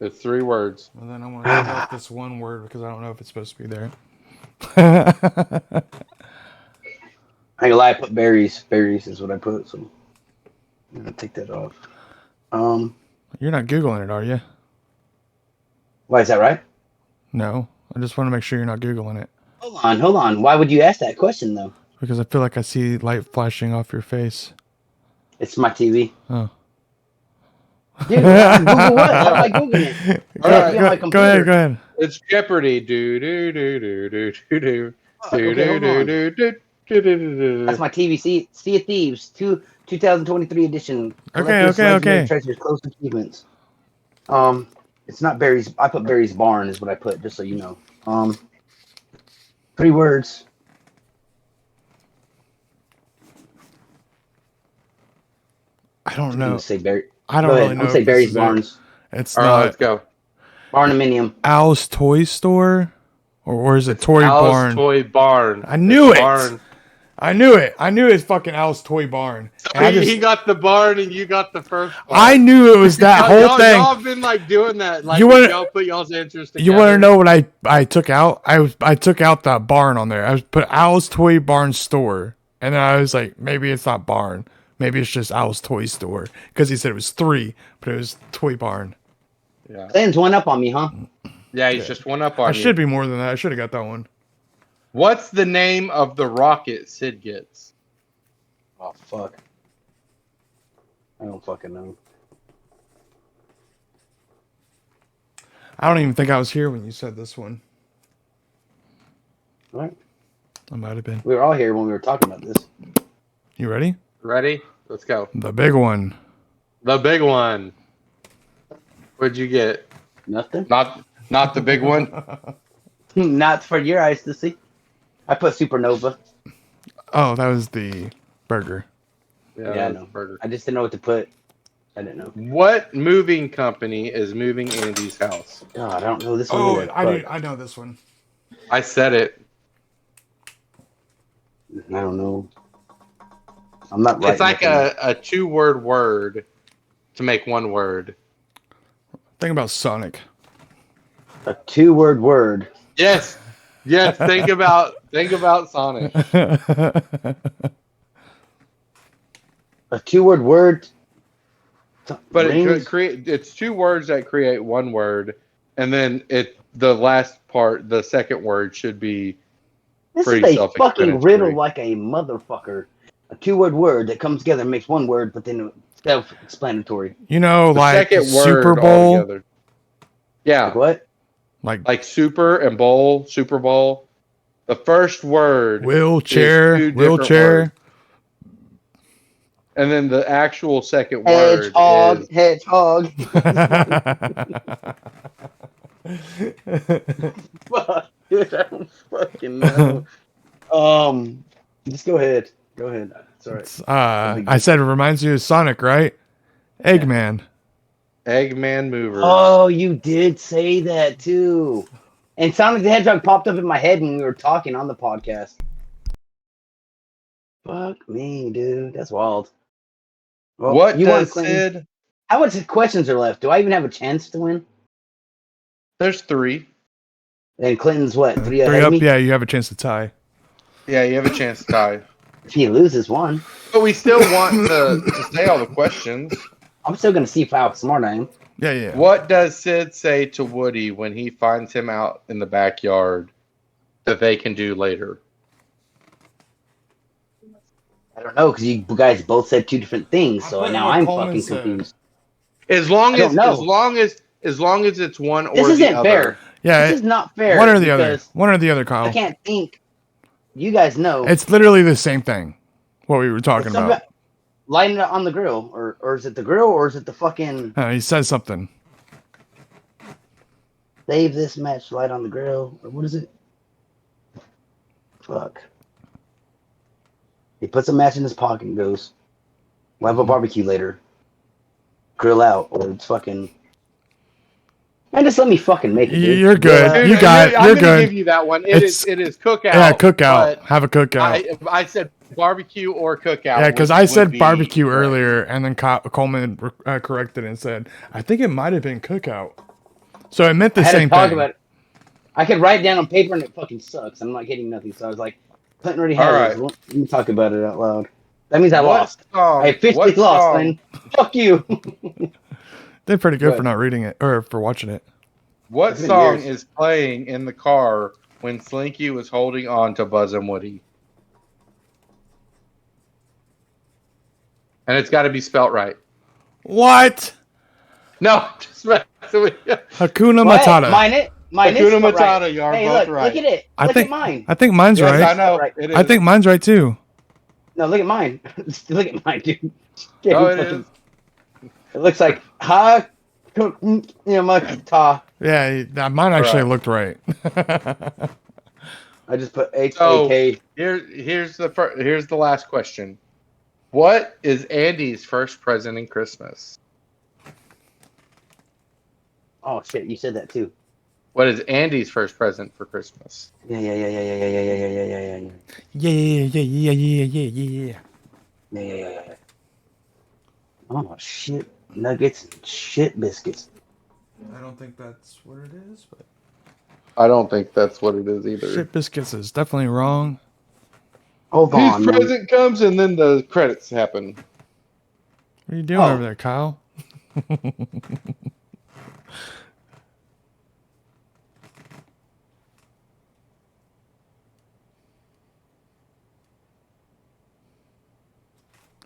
It's 3 words. Well, then I'm gonna leave out this one word because I don't know if it's supposed to be there. I ain't gonna lie, I put berries. Berries is what I put, so I'm gonna take that off. You're not googling it, are you? Why is that right? No. I just want to make sure you're not googling it Hold on. Why would you ask that question though? because I feel like I see light flashing off your face. It's my TV. Oh. Dude, Google what? How am I googling it? All right, Yeah, my Go ahead. Go ahead. It's Jeopardy. Do do do do do do do Okay, hold do on. do do That's my TVC Sea of Thieves 2023 edition. Okay, Collector's okay, Legendary okay. Treasures, close achievements. It's not Barry's. I put Barry's Barn is what I put, just so you know. 3 words. I don't I'm know. gonna say Barry. I don't Go ahead. really I'm know. gonna say if this Barry's is it. Barns. It's All right, let's not go. Barnuminium. Al's Toy Store, or is it Toy Al's Barn? Toy Barn. I knew It's it. Barn. I knew it. I knew it's fucking Al's Toy Barn. And I, He got the barn and you got the first part. I knew it was that whole y'all, thing. Y'all have been like doing that. Like You wanna- y'all put y'all's interest together. You want to know what I took out? I took out the barn on there. I put Al's Toy Barn Store, and then I was like, maybe it's not barn. Maybe it's just Al's Toy Store, because he said it was 3, but it was Toy Barn. Yeah, Glenn's one up on me, huh? he's just one up on I you. should be more than that. I should have got that one. What's the name of the rocket Sid gets? Oh fuck. I don't fucking know. I don't even think I was here when you said this one. All right. I might have been. We were all here when we were talking about this. You ready? Ready? Let's go. The big one. The big one. What'd you get? Nothing. Not the big one. Not for your eyes to see. I put Supernova. Oh, that was the burger. Yeah, I know. Burger. I just didn't know what to put. I didn't know. What moving company is moving Andy's house? God, I don't know this one Oh, either. I know this one. I said it. I don't know. I'm not right. It's like a 2-word word to make one word. Think about Sonic. a 2-word word. Yes. Yes. Think about Sonic. A 2-word word. But it Rings? create it's 2 words that create one word, and then the last part, the second word should be This pretty is a fucking self-explanatory. riddle like a motherfucker. A 2-word word that comes together and makes one word, but then self-explanatory. You know, the like second Super word Bowl. altogether. Yeah. Like what? Like Super and bowl, Super Bowl. The first word wheelchair. is 2 different Wheelchair. words. And then the actual second word Hedgehog. is Hedgehog. Fuck, dude, I don't fucking know. Just go ahead. Go ahead. It's all right. I said it reminds you of Sonic, right? Eggman. Eggman Movers. Oh, you did say that too. And Sonic the Hedgehog popped up in my head when we were talking on the podcast. Fuck me, dude. That's wild. Well, What you won, does Clinton. Sid? How much questions are left? Do I even have a chance to win? There's 3. And Clinton's what? 3 3 ahead of up. me? Yeah, you have a chance to tie. Yeah, you have a chance to tie. If he loses one, But we still want to say all the questions. I'm still gonna see how smart I am. Yeah, yeah. What does Sid say to Woody when he finds him out in the backyard that they can do later? I don't know because you guys both said 2 different things, I so put now what I'm Coleman fucking said. confused. As long I don't as know. it's one or This the isn't other. fair. Yeah, This is not fair. one or the other. because One or the other, I Kyle. can't think. You guys know. It's literally the same thing. What we were talking It's about. lighting it on the grill, or is it the grill, or is it the fucking He says something. save this match light on the grill, or what is it? Fuck. He puts a match in his pocket and goes, "We'll have a barbecue later. Grill out," or it's fucking. Man, just let me fucking make it. Dude. You're good. Yeah. You got it. I'm You're gonna good. give you that one. It's- It is cookout. Yeah, cookout. but Have a cookout. I said barbecue or cookout. Yeah, because would- I would said be barbecue correct. earlier, and then Coleman corrected and said, "I think it might have been cookout." So it meant the I had same to talk thing. about it. I could write it down on paper and it fucking sucks. I'm not getting nothing. So I was like, Clinton already has All it. Let me talk about it out loud. That means I lost. I officially what lost, song- Clinton. Fuck you. They're pretty good Good. for not reading it or for watching it. What It's been song years. is playing in the car when Slinky was holding on to Buzz and Woody? And it's got to be spelt right. What? No, just messing with you. Hakuna What? Matata. Mine is Hakuna right. Matata, you are Hey, both look right. at it. I Look think at mine. I think mine's Yes, right. I know. Right. It is. I think mine's right too. No, look at mine. Look at mine, dude. Yeah, Oh, who it fucking- is. It looks like Mata. Yeah, mine actually Right. looked right. I just put So HAK. here's the last question. What is Andy's first present in Christmas? Oh shit, you said that too. What is Andy's first present for Christmas? Yeah. Yeah. Yeah. Oh shit, nuggets, and shit biscuits. I don't think that's what it is, but I don't think that's what it is either. shit biscuits is definitely wrong. Hold His on, man. present comes and then the credits happen. What are you doing Oh. over there, Kyle?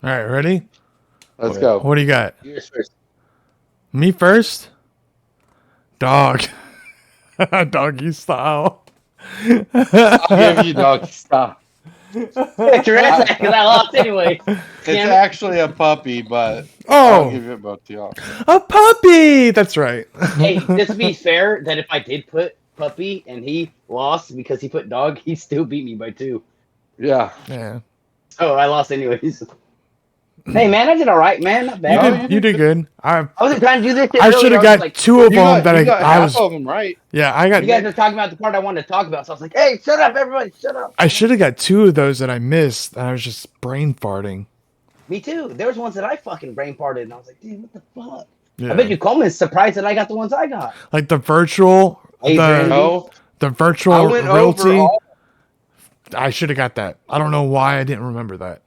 All right, ready? Let's go. What do you got? Yours first. Me first? Dog. Doggy style. I'll give you dog. Stop. Get your ass because I lost anyway. It's Damn it. actually a puppy, but I'll Oh, give it both to y'all. a puppy. That's right. Hey, just to be fair, that if I did put puppy and he lost because he put dog, he still beat me by 2. Yeah. Yeah. Oh, I lost anyways. Hey man, I did all right, man. Not bad. You did good. I wasn't trying to do this. Shit I earlier. should have was got like, 2 of You them got, you got I half was. of them right. Yeah, I got. You guys are talking about the part I wanted to talk about, so I was like, "Hey, shut up, everybody, shut up." I should have got 2 of those that I missed. And I was just brain farting. Me too. There was ones that I fucking brain farted, and I was like, "Dude, what the fuck?" Yeah. I bet you Coleman's surprised that I got the ones I got. Like the virtual, Adrian. No. the I virtual went realty. over all. I should have got that. I don't know why I didn't remember that.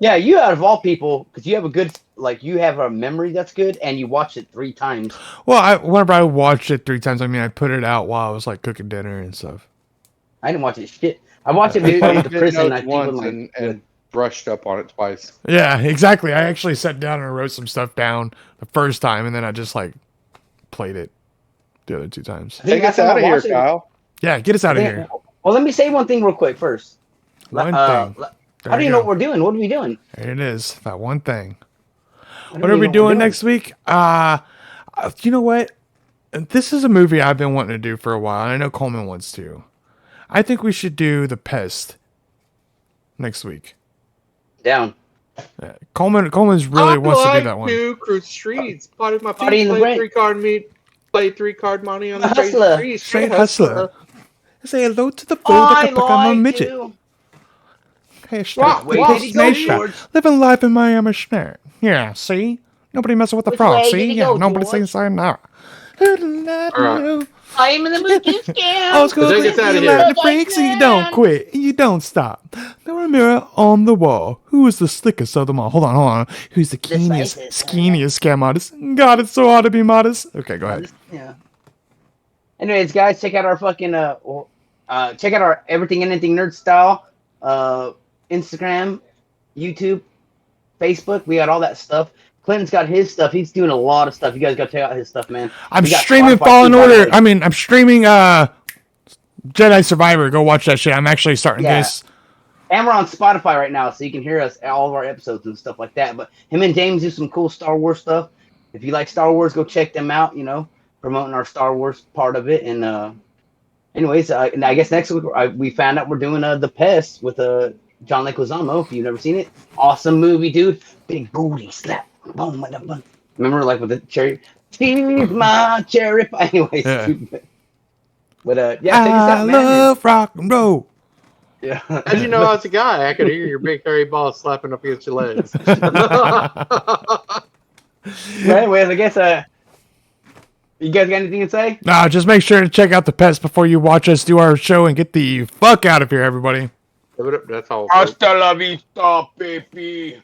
Yeah, you out of all people, because you have a good, like, you have a memory that's good, and you watched it 3 times. Well, whenever I watched it 3 times, I mean, I put it out while I was like cooking dinner and stuff. I didn't watch it shit. I watched it He before I went to did prison. notes I think once with my, and brushed up on it twice. Yeah, exactly. I actually sat down and wrote some stuff down the first time, and then I just like played it the other 2 times. I think Take us last time out I of here, watched it- Kyle. Yeah, get us out of here. Well, let me say one thing real quick first. One thing. How do you know what we're doing? What are we doing? There it is. That one thing. I don't What are even we know doing next week? You know what? This is a movie I've been wanting to do for a while, and I know Coleman wants to. I think we should do The Pest next week. Down. Yeah. Coleman's really wants to do that one. To cruise streets, party with my Party in feet, the play rain. 3-card meet, play 3-card money on the Hustler. street. Straight hustler. Say hello to the food I that I'm a like midget. to. Hey, Wait, Schnapp. did he go, Snake George? shot. Living life in Miami Schnapp. Yeah, see? Nobody messing with the Which frog. way See? did he Yeah, go, nobody George? saying no. right. I'm in the mood to scam. Old school, Take us outta you here. like the freaks, and you don't quit, and you don't stop. Mirror, mirror on the wall. Who is the slickest of them all? Hold on. Who's the keenest, Decisive. skinniest scam artist? God, it's so hard to be modest. Okay, go ahead. Yeah. Anyways, guys, check out our fucking check out our Everything and Anything Nerd Style Instagram, YouTube, Facebook. We got all that stuff. Clinton's got his stuff. He's doing a lot of stuff. You guys got to check out his stuff, man. I'm We got streaming Spotify Fallen too, by the Order. way. I'm streaming Jedi Survivor. Go watch that shit. I'm actually starting Yeah. this. And we're on Spotify right now, so you can hear us all of our episodes and stuff like that. But him and James do some cool Star Wars stuff. If you like Star Wars, go check them out. You know, promoting our Star Wars part of it. And anyways, and I guess next week we found out we're doing The Pest with John Leguizamo. If you've never seen it, awesome movie, dude. Big booty slap. Boom, boom, boom. Remember, like with the cherry. She's my cherry pie. Anyways, Yeah. but yeah, check us I out, man. love rock and roll. Yeah. How'd you know I was a guy? I could hear your big hairy balls slapping up against your legs. But anyways, I guess you guys got anything to say? Nah, just make sure to check out The Pest before you watch us do our show and get the fuck out of here, everybody. That's all. Hasta la vista, baby.